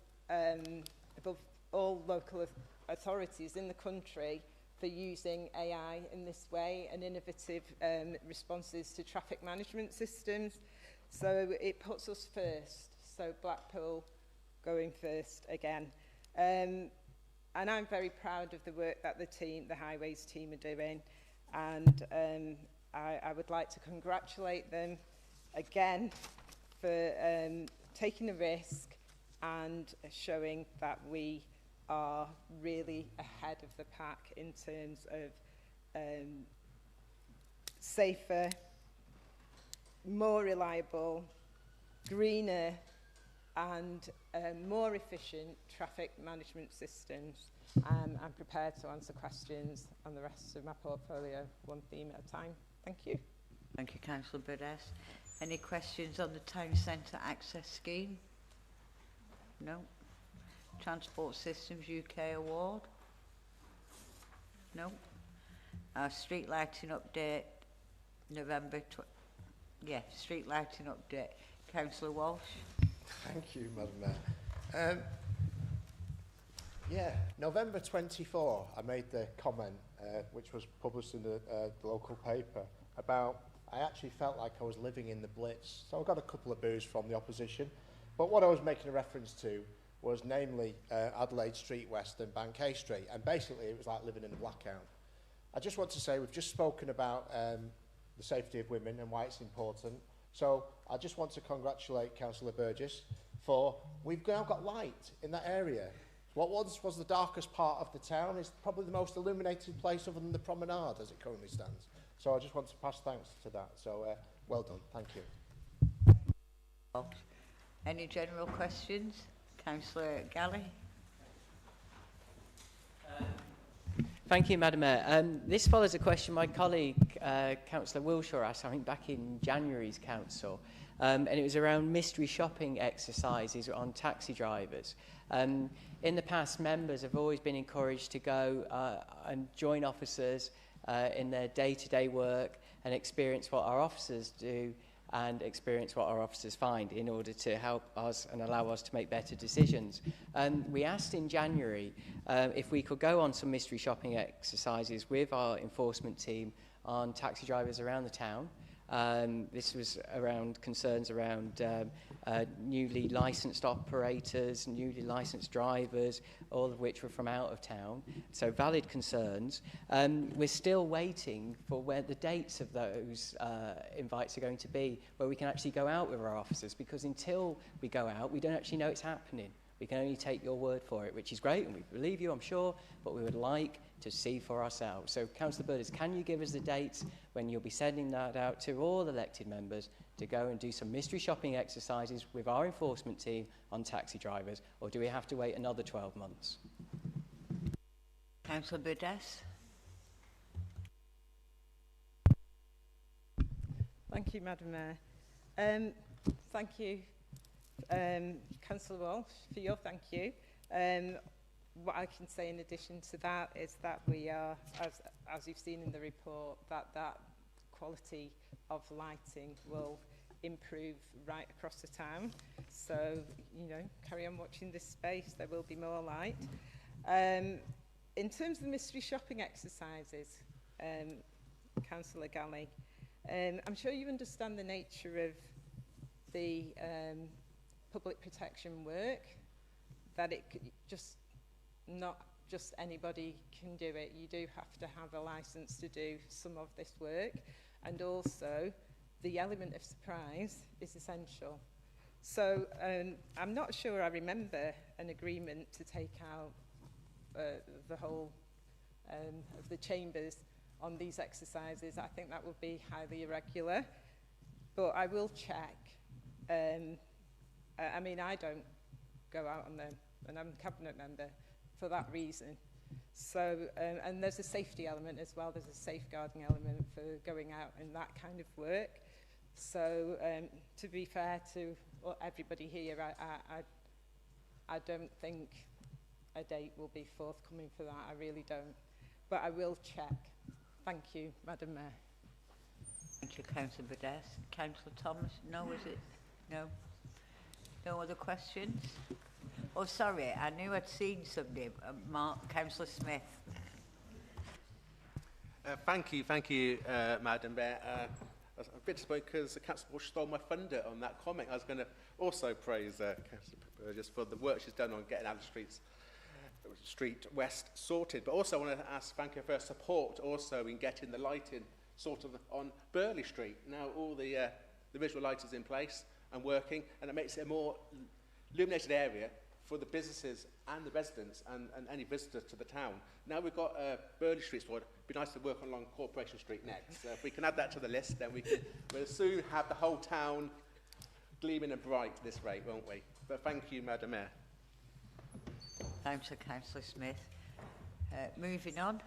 local authorities in the country for using AI in this way and innovative responses to traffic management systems. So it puts us first. So Blackpool going first again. And I'm very proud of the work that the Highways team are doing. And I would like to congratulate them again for taking a risk and showing that we are really ahead of the pack in terms of safer, more reliable, greener and more efficient traffic management systems. I'm prepared to answer questions on the rest of my portfolio, one theme at a time. Thank you. Thank you, Councillor Burdett. Any questions on the Town Centre Access Scheme? No. Transport Systems UK Award? No. Our street lighting update, November. Street lighting update. Councillor Walsh. Thank you, Madam Mayor. November 24, I made the comment, which was published in the local paper, about I actually felt like I was living in the Blitz. So I got a couple of boos from the opposition. But what I was making a reference to was namely Adelaide Street West and Bankay Street. And basically it was like living in a blackout. I just want to say we've just spoken about the safety of women and why it's important. So I just want to congratulate Councillor Burgess for we've now got light in that area. What once was the darkest part of the town is probably the most illuminated place other than the promenade as it currently stands. So I just want to pass thanks to that. So well done. Thank you. Any general questions? Councillor Galley? Thank you, Madam Mayor. This follows a question my colleague, Councillor Wilshire, asked, I think, back in January's council, and it was around mystery shopping exercises on taxi drivers. In the past, members have always been encouraged to go and join officers in their day-to-day work and experience what our officers do and experience what our officers find in order to help us and allow us to make better decisions. We asked in January if we could go on some mystery shopping exercises with our enforcement team on taxi drivers around the town. This was around concerns around newly licensed operators, newly licensed drivers, all of which were from out of town, so valid concerns. We're still waiting for where the dates of those invites are going to be, where we can actually go out with our officers, because until we go out, we don't actually know it's happening. We can only take your word for it, which is great, and we believe you, I'm sure, but we would like to see for ourselves. So, Councillor Burders, can you give us the dates when you'll be sending that out to all elected members to go and do some mystery shopping exercises with our enforcement team on taxi drivers, or do we have to wait another 12 months? Councillor Burders? Thank you, Madam Mayor. Thank you, Councillor Walsh, for your thank you. What I can say in addition to that is that we are, as you've seen in the report, that quality of lighting will improve right across the town. So, you know, carry on watching this space, there will be more light. In terms of the mystery shopping exercises, Councillor Galley, I'm sure you understand the nature of the public protection work, that it just not just anybody can do it. You do have to have a license to do some of this work, and also the element of surprise is essential. So I'm not sure I remember an agreement to take out the whole of the chambers on these exercises. I think that would be highly irregular, but I will check. I mean, I don't go out on them, and I'm a cabinet member for that reason. So, and there's a safety element as well. There's a safeguarding element for going out in that kind of work. So, to be fair to everybody here, I don't think a date will be forthcoming for that. I really don't. But I will check. Thank you, Madam Mayor. Thank you, Councillor Burdess. Councillor Thomas? No, is it? No? No other questions? Oh, sorry, I knew I'd seen somebody. Councillor Smith. Thank you, Madam Mayor. I was a bit disappointed because Councillor Bush stole my thunder on that comment. I was going to also praise Councillor Burgess for the work she's done on getting Allen Street West sorted, but also I want to thank her for her support also in getting the lighting sorted on Burley Street. Now all the visual light is in place and working, and it makes it a more illuminated area for the businesses and the residents and any visitors to the town. Now we've got Burley Street sorted. It'd be nice to work along Corporation Street next. So if we can add that to the list, then we'll soon have the whole town gleaming and bright at this rate, won't we? But thank you, Madam Mayor. Thanks to Councillor Smith. Moving on,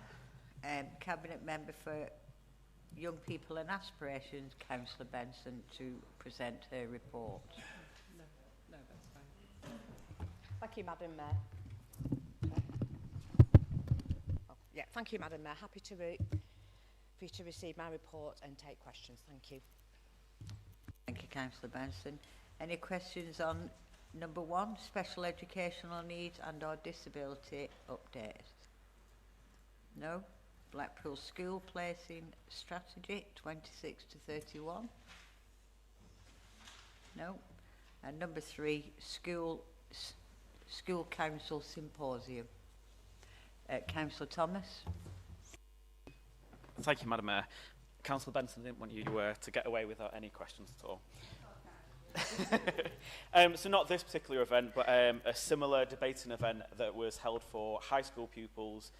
Cabinet Member for Young People and Aspirations, Councillor Benson, to present her report. No, that's fine. Thank you, Madam Mayor. Yeah, thank you, Madam Mayor. Happy to for you to receive my report and take questions. Thank you. Thank you, Councillor Benson. Any questions on number 1, special educational needs and or disability update? No? Blackpool School Placing Strategy 26 to 31? No? And number 3, School Council Symposium. Councillor Thomas. Thank you, Madam Mayor. Councillor Benson didn't want you to get away without any questions at all. So not this particular event, but a similar debating event that was held for high school pupils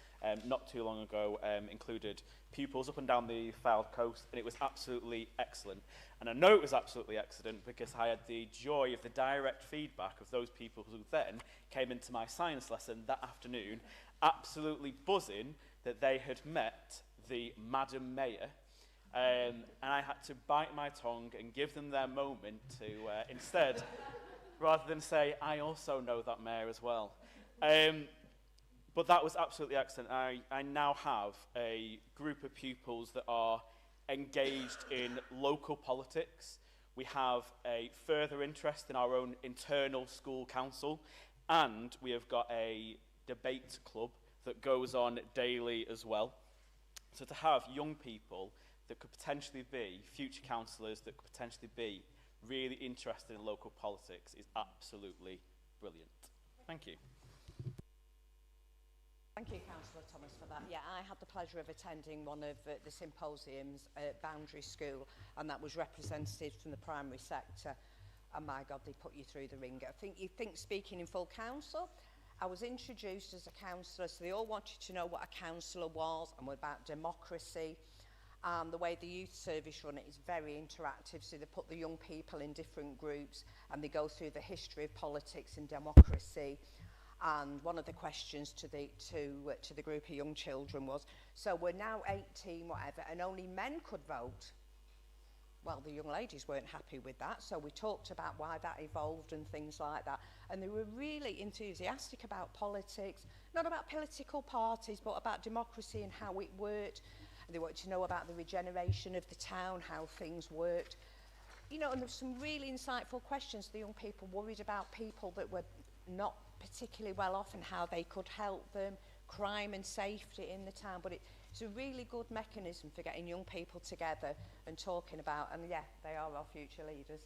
not too long ago, included pupils up and down the Fylde coast, and it was absolutely excellent. And I know it was absolutely excellent because I had the joy of the direct feedback of those people who then came into my science lesson that afternoon, absolutely buzzing that they had met the Madam Mayor. And I had to bite my tongue and give them their moment to instead, rather than say, I also know that mayor as well. But that was absolutely excellent. I now have a group of pupils that are engaged in local politics. We have a further interest in our own internal school council, and we have got a debate club that goes on daily as well. So to have young people that could potentially be future councillors, that could potentially be really interested in local politics is absolutely brilliant. Thank you. Thank you, Councillor Thomas, for that. Yeah, I had the pleasure of attending one of the symposiums at Boundary School, and that was representatives from the primary sector. And my God, they put you through the ringer. I think you think speaking in full council. I was introduced as a councillor, so they all wanted to know what a councillor was and what about democracy. And the way the youth service run it is very interactive, so they put the young people in different groups and they go through the history of politics and democracy. And one of the questions to the group of young children was, so we're now 18, whatever, and only men could vote. Well, the young ladies weren't happy with that, so we talked about why that evolved and things like that. And they were really enthusiastic about politics, not about political parties, but about democracy and how it worked. And they wanted to know about the regeneration of the town, how things worked. You know, and there's some really insightful questions. The young people worried about people that were not particularly well off and how they could help them, crime and safety in the town. But it's a really good mechanism for getting young people together and talking about, and yeah, they are our future leaders.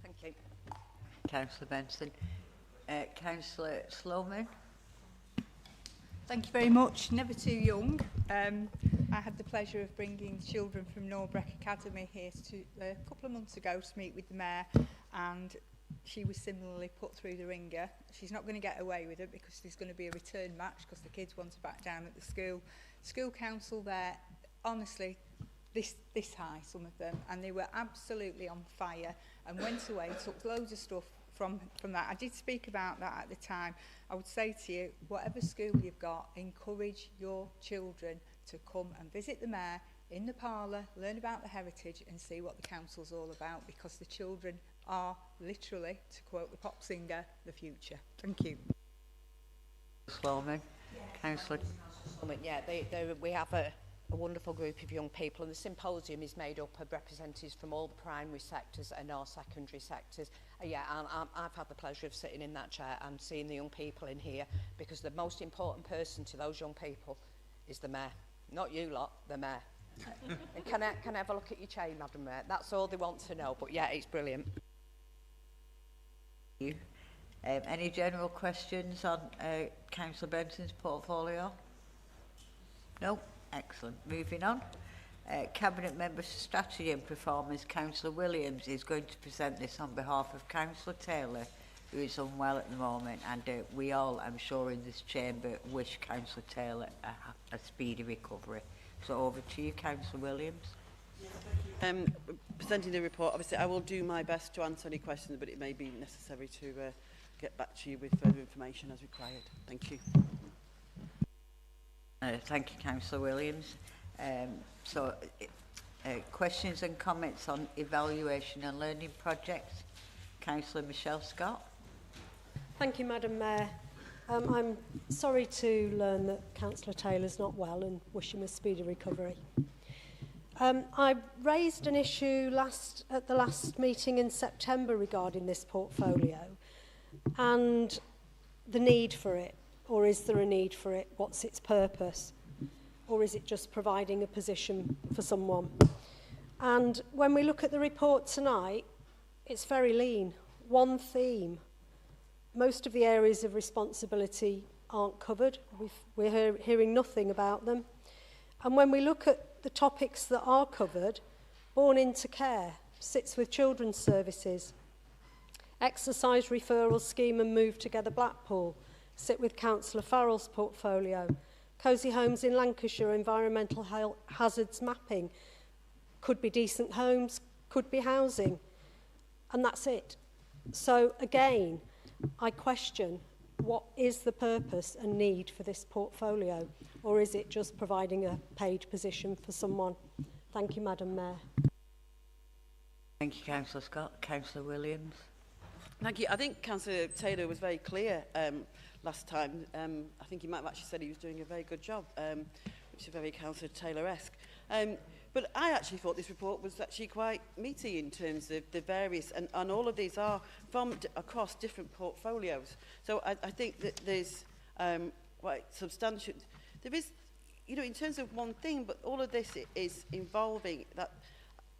Thank you. Councillor Benson. Councillor Sloman. Thank you very much. Never too young. I had the pleasure of bringing children from Norbreck Academy here a couple of months ago to meet with the Mayor, and she was similarly put through the ringer. She's not going to get away with it because there's going to be a return match because the kids want to back down at the school. School council there, honestly, this high, some of them, and they were absolutely on fire and went away, took loads of stuff from that. I did speak about that at the time. I would say to you, whatever school you've got, encourage your children to come and visit the Mayor in the parlour, learn about the heritage and see what the council's all about, because the children are literally, to quote the pop singer, the future. Thank you. Sloman. Councillor. Yeah, we have a wonderful group of young people, and the symposium is made up of representatives from all the primary sectors and our secondary sectors. Yeah, and I've had the pleasure of sitting in that chair and seeing the young people in here, because the most important person to those young people is the Mayor. Not you lot, the Mayor. And can I have a look at your chain, Madam Mayor? That's all they want to know, but yeah, it's brilliant. You. Any general questions on Councillor Benson's portfolio? No? Excellent. Moving on. Cabinet Member for Strategy and Performance, Councillor Williams, is going to present this on behalf of Councillor Taylor, who is unwell at the moment, and we all, I'm sure, in this chamber wish Councillor Taylor a speedy recovery. So over to you, Councillor Williams. Presenting the report, obviously I will do my best to answer any questions, but it may be necessary to get back to you with further information as required. Thank you. Thank you, Councillor Williams. Questions and comments on evaluation and learning projects. Councillor Michelle Scott. Thank you, Madam Mayor. I'm sorry to learn that Councillor Taylor's not well and wish him a speedy recovery. I raised an issue at the last meeting in September regarding this portfolio and the need for it. Or is there a need for it? What's its purpose? Or is it just providing a position for someone? And when we look at the report tonight, it's very lean. One theme. Most of the areas of responsibility aren't covered. We're hearing nothing about them. And when we look at the topics that are covered, Born Into Care sits with children's services, Exercise referral scheme and Move Together Blackpool sit with Councillor Farrell's portfolio. Cosy Homes in Lancashire, environmental hazards mapping, could be decent homes, could be housing, and that's it. So again, I question, what is the purpose and need for this portfolio, or is it just providing a paid position for someone? Thank you, Madam Mayor. Thank you, Councillor Scott. Councillor Williams. Thank you. I think Councillor Taylor was very clear last time. I think he might have actually said he was doing a very good job, which is very Councillor Taylor-esque. But I actually thought this report was actually quite meaty in terms of the various, and all of these are from across different portfolios. So I think that there's quite substantial, there is, you know, in terms of one thing, but all of this is involving that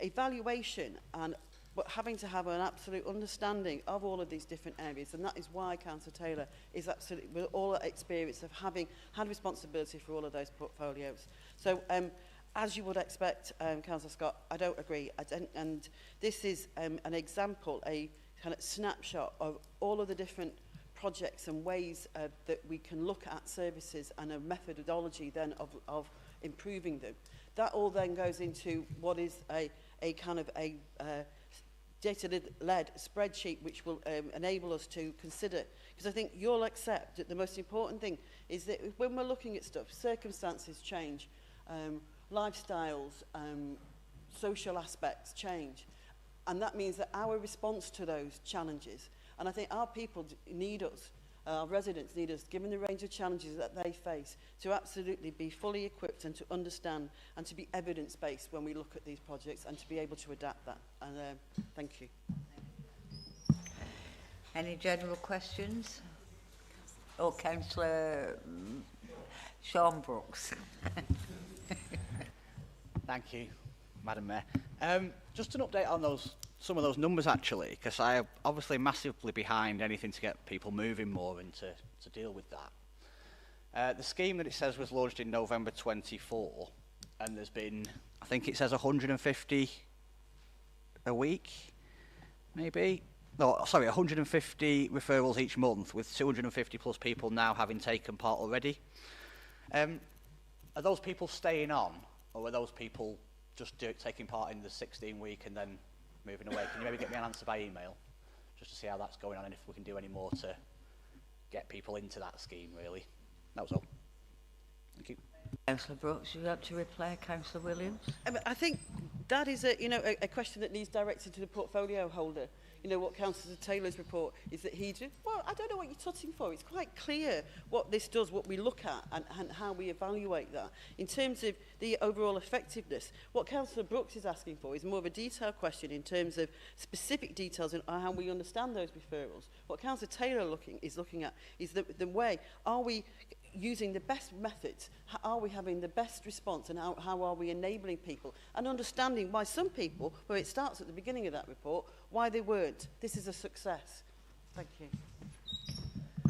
evaluation and but having to have an absolute understanding of all of these different areas, and that is why Councillor Taylor is absolutely, with all that experience of having had responsibility for all of those portfolios. So as you would expect, Councillor Scott, I don't agree. And this is an example, a kind of snapshot of all of the different projects and ways that we can look at services and a methodology then of improving them. That all then goes into what is a kind of a data-led spreadsheet which will enable us to consider. Because I think you'll accept that the most important thing is that when we're looking at stuff, circumstances change, lifestyles, social aspects change. And that means that our response to those challenges, and I think our people need us, our residents need us, given the range of challenges that they face, to absolutely be fully equipped and to understand and to be evidence-based when we look at these projects and to be able to adapt that. And thank you. Any general questions? Or Councillor Sean Brooks. Thank you, Madam Mayor. Just an update on some of those numbers, actually, because I am obviously massively behind anything to get people moving more and to deal with that. The scheme that it says was launched in November 24, and there's been, I think it says 150 a week, maybe? No, sorry, 150 referrals each month, with 250 plus people now having taken part already. Are those people staying on, or are those people just taking part in the 16-week and then moving away? Can you maybe get me an answer by email, just to see how that's going on and if we can do any more to get people into that scheme, really? That was all. Thank you. Councillor Brooks, you want to reply, Councillor Williams? I think that is a question that needs directed to the portfolio holder. You know, what Councillor Taylor's report is that he did. Well, I don't know what you're tutting for. It's quite clear what this does, what we look at, and how we evaluate that. In terms of the overall effectiveness, what Councillor Brooks is asking for is more of a detailed question in terms of specific details and how we understand those referrals. What Councillor Taylor is looking at is the way, are we using the best methods? Are we having the best response, and how are we enabling people, and understanding why some people, where it starts at the beginning of that report, why they weren't. This is a success. Thank you.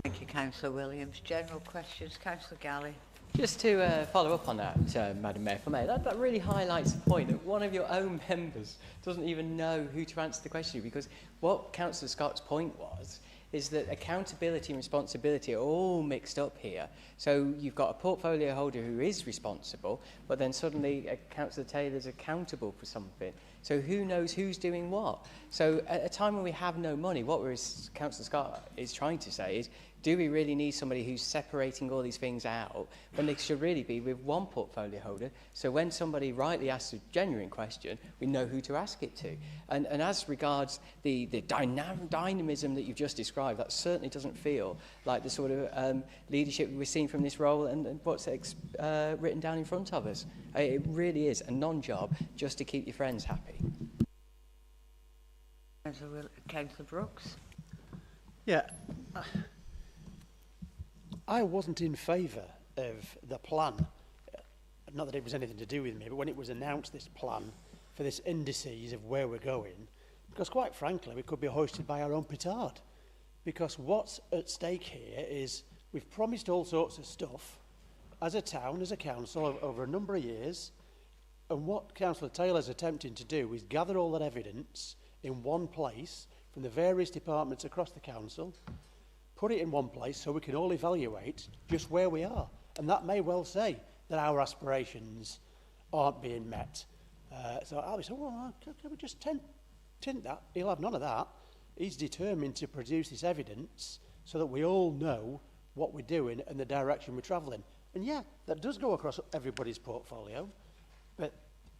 Thank you, Councillor Williams. General questions, Councillor Galley. Just to follow up on that, Madam Mayor, for me, that really highlights the point that one of your own members doesn't even know who to answer the question, because what Councillor Scott's point was is that accountability and responsibility are all mixed up here. So you've got a portfolio holder who is responsible, but then suddenly Councillor Taylor's accountable for something. So who knows who's doing what? So at a time when we have no money, what Councillor Scott is trying to say is, do we really need somebody who's separating all these things out when they should really be with one portfolio holder? So when somebody rightly asks a genuine question, we know who to ask it to. And as regards the dynamism that you've just described, that certainly doesn't feel like the sort of leadership we're seeing from this role and what's written down in front of us. It really is a non-job just to keep your friends happy. Councillor Brooks. Yeah. I wasn't in favour of the plan, not that it was anything to do with me, but when it was announced, this plan for this indices of where we're going, because quite frankly, we could be hoisted by our own petard. Because what's at stake here is we've promised all sorts of stuff as a town, as a council, over a number of years, and what Councillor Taylor's attempting to do is gather all that evidence in one place, from the various departments across the council, put it in one place so we can all evaluate just where we are. And that may well say that our aspirations aren't being met. So I'll be saying, well, can we just tint that? He'll have none of that. He's determined to produce this evidence so that we all know what we're doing and the direction we're travelling. And yeah, that does go across everybody's portfolio, but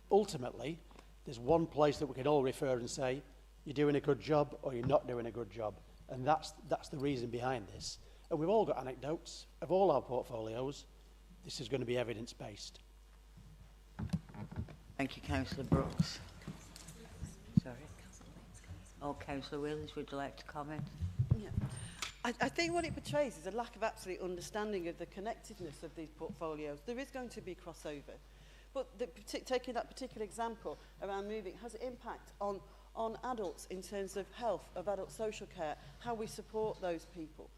ultimately, there's one place that we can all refer and say, you're doing a good job or you're not doing a good job. And that's the reason behind this. And we've all got anecdotes of all our portfolios. This is going to be evidence-based. Thank you, Councillor Brooks. Sorry. Oh, Councillor Williams, would you like to comment? Yeah. I think what it portrays is a lack of absolute understanding of the connectedness of these portfolios. There is going to be crossover. But taking that particular example around moving has an impact on adults in terms of health, of adult social care, how we support those people.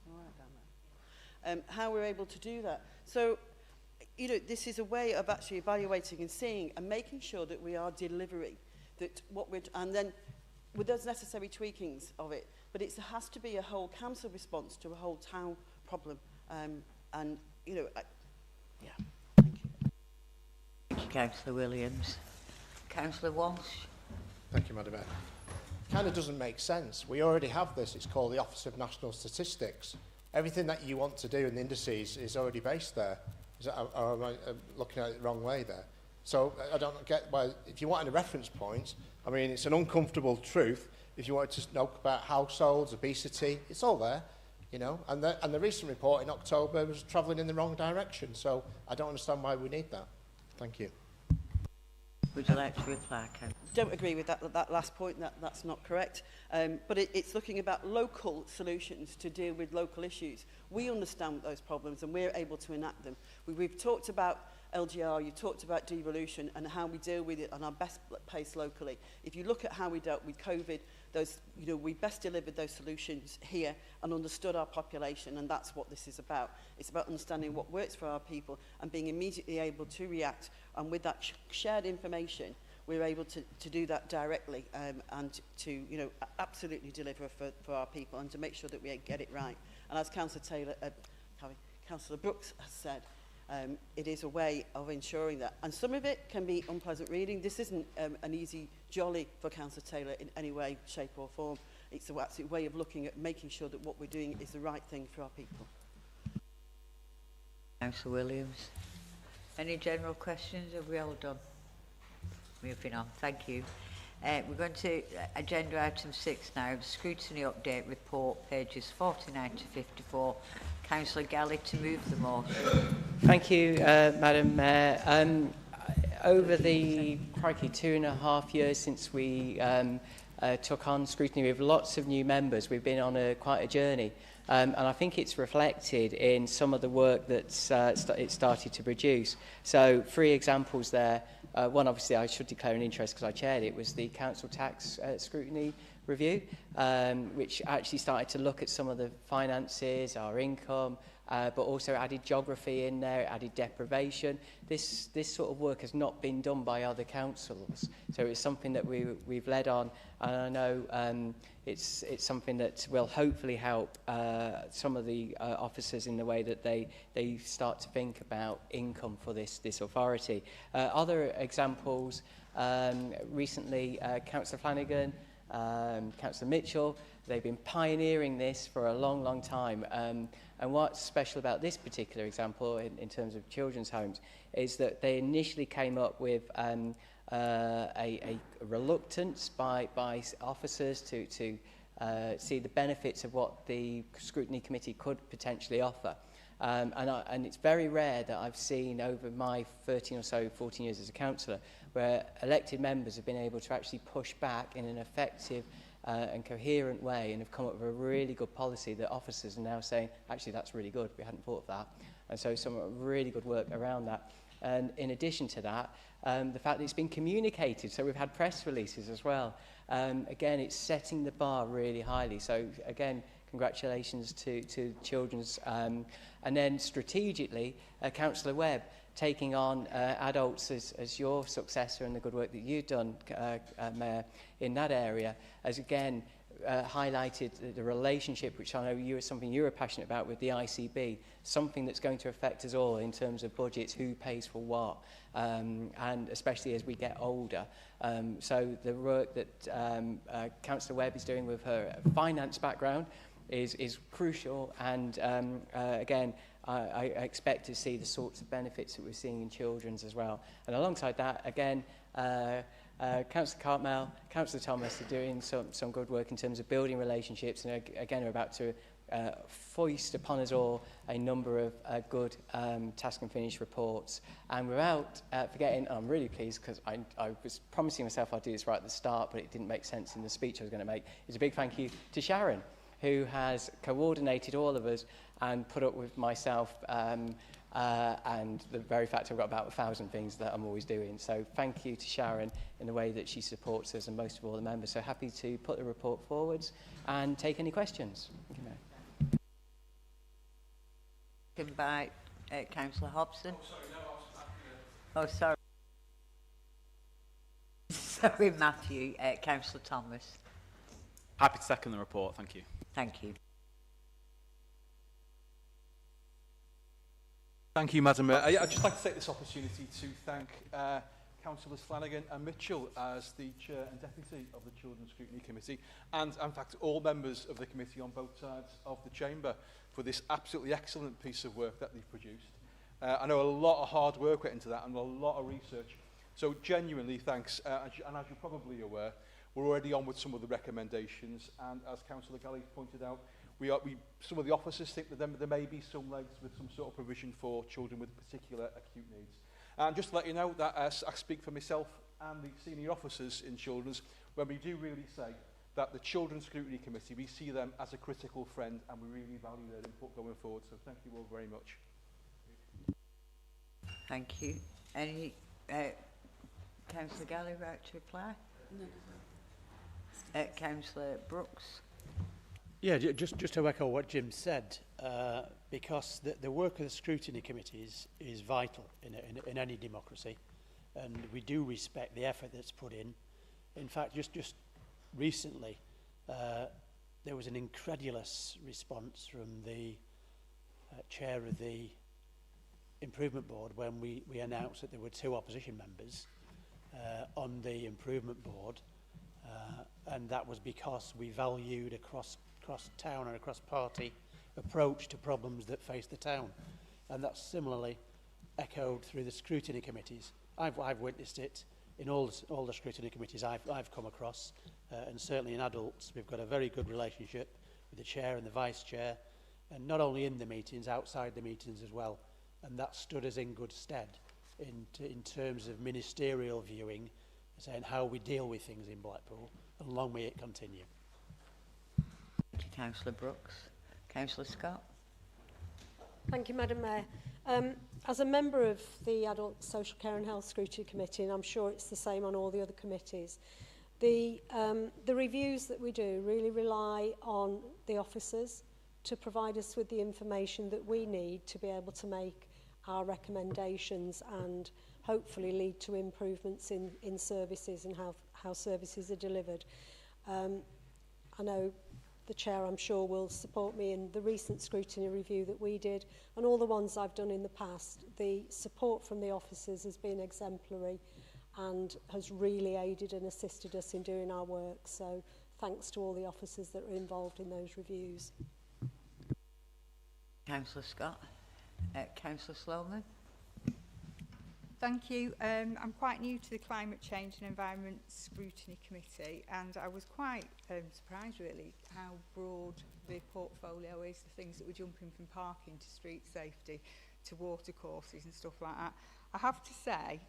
All right, down there. How we're able to do that. So, you know, this is a way of actually evaluating and seeing and making sure that we are delivering, that what we're, and then with those necessary tweakings of it, but it has to be a whole council response to a whole town problem. And, you know, yeah. Thank you. Thank you, Councillor Williams. Councillor Walsh. Thank you, Madam Mayor. It kind of doesn't make sense. We already have this. It's called the Office of National Statistics. Everything that you want to do in the indices is already based there. Is that, or am I looking at it the wrong way there? So I don't get why, if you wanted a reference point, I mean, it's an uncomfortable truth. If you wanted to know about households, obesity, it's all there, you know. And the recent report in October was travelling in the wrong direction. So I don't understand why we need that. Thank you. Would you like to reply, Ken? Don't agree with that last point. That's not correct. But it's looking about local solutions to deal with local issues. We understand those problems and we're able to enact them. We've talked about LGR, you talked about devolution and how we deal with it on our best pace locally. If you look at how we dealt with COVID, we best delivered those solutions here and understood our population, and that's what this is about. It's about understanding what works for our people and being immediately able to react, and with that shared information, we're able to do that directly and to absolutely deliver for our people and to make sure that we get it right. And as Councillor Brooks has said, it is a way of ensuring that. And some of it can be unpleasant reading. This isn't an easy jolly for Councillor Taylor in any way, shape or form. It's a absolute way of looking at making sure that what we're doing is the right thing for our people. Councillor Williams. Any general questions? Have we all done? Moving on. Thank you. We're going to agenda item 6 now, the scrutiny update report, pages 49 to 54. Councillor Galley to move the motion. Thank you, Madam Mayor. Over the 2.5 years since we took on scrutiny with lots of new members, we've been on quite a journey. And I think it's reflected in some of the work that's it started to produce. So 3 examples there. One, obviously, I should declare an interest because I chaired it, was the council tax scrutiny review, which actually started to look at some of the finances, our income, but also added geography in there, added deprivation. This sort of work has not been done by other councils, so it's something that we've led on, and I know it's something that will hopefully help some of the officers in the way that they start to think about income for this authority. Other examples, recently Councillor Flanagan, Councillor Mitchell, they've been pioneering this for a long, long time. And what's special about this particular example in terms of children's homes is that they initially came up with a reluctance by officers to see the benefits of what the scrutiny committee could potentially offer. And it's very rare that I've seen over my 14 years as a councillor, where elected members have been able to actually push back in an effective and coherent way and have come up with a really good policy that officers are now saying, actually, that's really good. We hadn't thought of that. And so some really good work around that. And in addition to that, the fact that it's been communicated, so we've had press releases as well. Again, it's setting the bar really highly. So again, congratulations to Children's. And then strategically, Councillor Webb, taking on adults as your successor and the good work that you've done, Mayor, in that area, has again highlighted the relationship, which I know something you're passionate about with the ICB, something that's going to affect us all in terms of budgets, who pays for what, and especially as we get older. So the work that Councillor Webb is doing with her finance background is crucial, and again, I expect to see the sorts of benefits that we're seeing in children's as well. And alongside that, again, Councillor Cartmel, Councillor Thomas are doing some good work in terms of building relationships, and again are about to foist upon us all a number of good task and finish reports. And without forgetting, I'm really pleased because I was promising myself I'd do this right at the start, but it didn't make sense in the speech I was going to make, is a big thank you to Sharon, who has coordinated all of us and put up with myself and the very fact I've got about 1,000 things that I'm always doing. So thank you to Sharon in the way that she supports us and most of all the members. So happy to put the report forwards and take any questions. Thank you, Mayor. By Councillor Hobson. Oh, sorry. Sorry, Matthew. Councillor Thomas. Happy to second the report. Thank you. Thank you. Thank you, Madam Mayor. I'd just like to take this opportunity to thank Councillors Flanagan and Mitchell as the Chair and Deputy of the Children's Scrutiny Committee, and in fact all members of the committee on both sides of the chamber for this absolutely excellent piece of work that they've produced. I know a lot of hard work went into that and a lot of research, so genuinely thanks. And as you're probably aware, we're already on with some of the recommendations, and as Councillor Galley pointed out, some of the officers think that there may be some legs with some sort of provision for children with particular acute needs. And just to let you know that I speak for myself and the senior officers in children's when we do really say that the Children's Scrutiny Committee, we see them as a critical friend and we really value their input going forward. So thank you all very much. Thank you. Any Councillor Galley right to reply? No. Councillor Brooks. Yeah, just to echo what Jim said, because the work of the scrutiny committees is vital in any democracy, and we do respect the effort that's put in. In fact, just recently, there was an incredulous response from the chair of the Improvement Board when we announced that there were 2 opposition members on the Improvement Board, and that was because we valued across town and across party approach to problems that face the town, and that's similarly echoed through the scrutiny committees. I've witnessed it in all the scrutiny committees I've come across, and certainly in adults we've got a very good relationship with the chair and the vice chair, and not only in the meetings, outside the meetings as well, and that stood us in good stead in terms of ministerial viewing, saying how we deal with things in Blackpool, and long may it continue. Thank you, Councillor Brooks. Councillor Scott. Thank you, Madam Mayor. As a member of the Adult Social Care and Health Scrutiny Committee, and I'm sure it's the same on all the other committees, the reviews that we do really rely on the officers to provide us with the information that we need to be able to make our recommendations and hopefully lead to improvements in services and how services are delivered. I know the Chair, I'm sure, will support me in the recent scrutiny review that we did, and all the ones I've done in the past. The support from the officers has been exemplary and has really aided and assisted us in doing our work. So thanks to all the officers that are involved in those reviews. Councillor Scott. Councillor Sloman. Thank you. I'm quite new to the Climate Change and Environment Scrutiny Committee, and I was quite surprised really how broad the portfolio is, the things that we're jumping from parking to street safety to water courses and stuff like that. I have to say,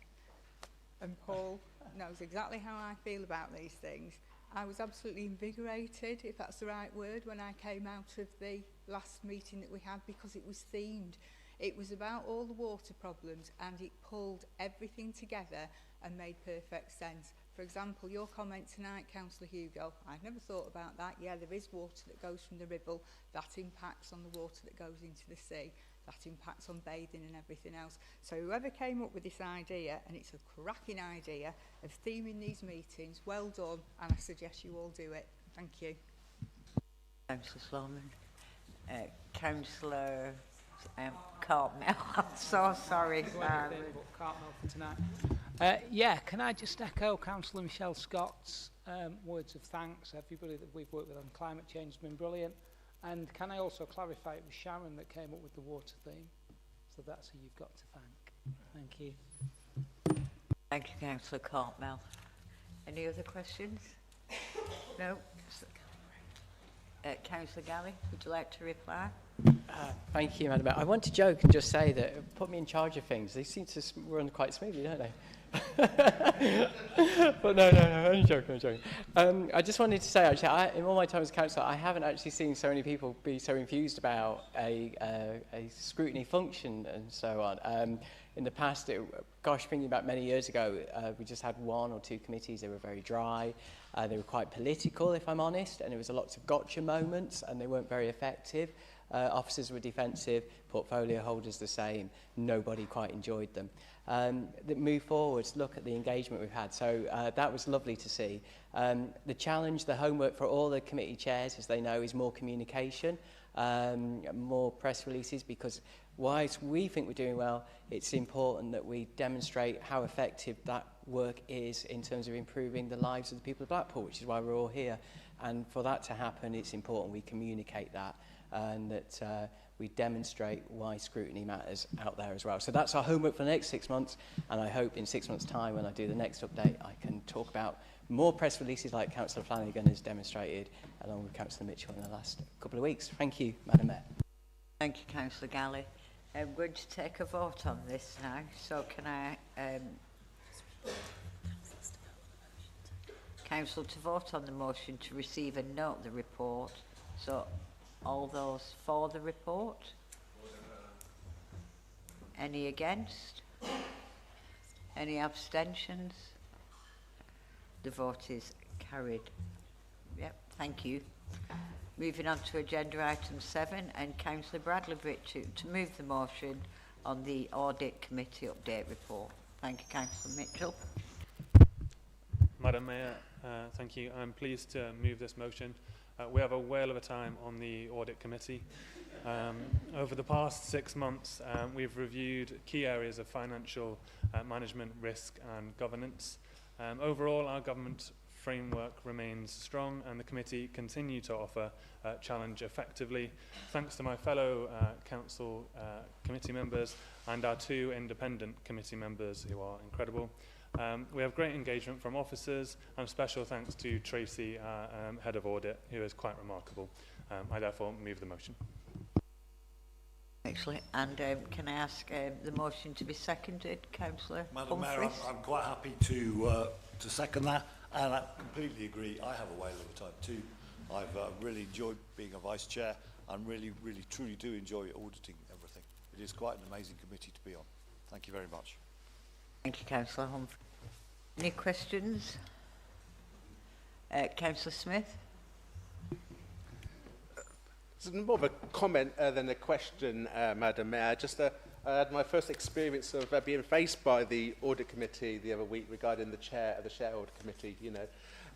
and Paul knows exactly how I feel about these things, I was absolutely invigorated, if that's the right word, when I came out of the last meeting that we had, because it was themed. It was about all the water problems and it pulled everything together and made perfect sense. For example, your comment tonight, Councillor Hugo, I've never thought about that. Yeah, there is water that goes from the Ribble, that impacts on the water that goes into the sea, that impacts on bathing and everything else. So whoever came up with this idea, and it's a cracking idea, of theming these meetings, well done, and I suggest you all do it. Thank you. Councillor Sloman. Councillor Cartmel. I'm so sorry. Cartmel for tonight. Yeah, can I just echo Councillor Michelle Scott's words of thanks. Everybody that we've worked with on climate change has been brilliant. And can I also clarify it was Sharon that came up with the water theme? So that's who you've got to thank. Thank you. Thank you, Councillor Cartmel. Any other questions? No? Councillor Galley, would you like to reply? Thank you, Madam Mayor. I want to joke and just say that put me in charge of things. They seem to run quite smoothly, don't they? But no, I'm joking. I just wanted to say, actually, in all my time as councillor, I haven't actually seen so many people be so enthused about a scrutiny function and so on. In the past, thinking about many years ago, we just had 1 or 2 committees. They were very dry. They were quite political, if I'm honest, and there was lots of gotcha moments, and they weren't very effective. Officers were defensive, portfolio holders the same. Nobody quite enjoyed them. Move forwards, look at the engagement we've had. So that was lovely to see. The challenge, the homework for all the committee chairs, as they know, is more communication, more press releases, because whilst we think we're doing well, it's important that we demonstrate how effective that work is in terms of improving the lives of the people of Blackpool, which is why we're all here. And for that to happen, it's important we communicate that and that we demonstrate why scrutiny matters out there as well. So that's our homework for the next 6 months, and I hope in 6 months' time, when I do the next update, I can talk about more press releases like Councillor Flanagan has demonstrated, along with Councillor Mitchell in the last couple of weeks. Thank you, Madam Mayor. Thank you, Councillor Galley. I'm going to take a vote on this now, so can I... Council to vote on the motion to receive and note the report. So, all those for the report? Any against? Any abstentions? The vote is carried. Yep, thank you. Moving on to agenda item 7, and Councillor Bradley-Britchett to move the motion on the Audit Committee update report. Thank you, Councillor Mitchell. Madam Mayor, thank you. I'm pleased to move this motion. We have a whale of a time on the Audit Committee. Over the past 6 months, we've reviewed key areas of financial management, risk and governance. Overall, our government framework remains strong, and the committee continue to offer challenge effectively. Thanks to my fellow council committee members and our 2 independent committee members who are incredible. We have great engagement from officers, and special thanks to Tracy, Head of Audit, who is quite remarkable. I therefore move the motion. Excellent. And can I ask the motion to be seconded, Councillor Madam Humphreys? Mayor, I'm quite happy to second that, and I completely agree. I have a whale of a time too. I've really enjoyed being a vice chair, and really, truly do enjoy auditing everything. It is quite an amazing committee to be on. Thank you very much. Thank you, Councillor Humphrey. Any questions? Councillor Smith? It's more of a comment than a question, Madam Mayor. Just I had my first experience of being faced by the Audit Committee the other week regarding the chair of the Share Audit Committee, you know,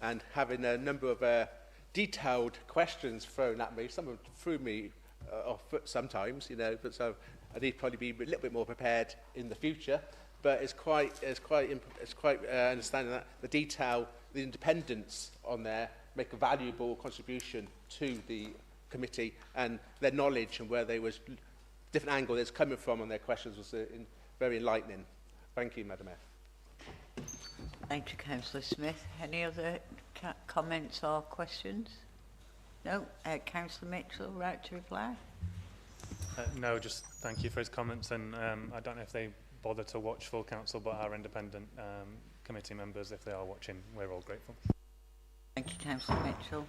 and having a number of detailed questions thrown at me. Some of them threw me off foot sometimes, you know, but so I need to probably be a little bit more prepared in the future. But it's quite understanding that the detail, the independence on there make a valuable contribution to the committee, and their knowledge and where they was different angle it's coming from on their questions was very enlightening. Thank you, Madam Mayor. Thank you, Councillor Smith. Any other comments or questions? No? Councillor Mitchell, right to reply? No, just thank you for his comments, and I don't know if they bother to watch full council, but our independent committee members, if they are watching, we're all grateful. Thank you, Councillor Mitchell.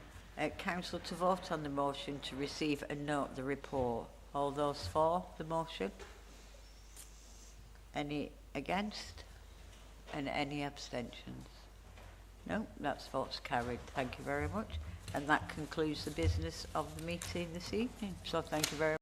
Council to vote on the motion to receive and note the report. All those for the motion? Any against? And any abstentions? No, that's votes carried. Thank you very much. And that concludes the business of the meeting this evening. So thank you very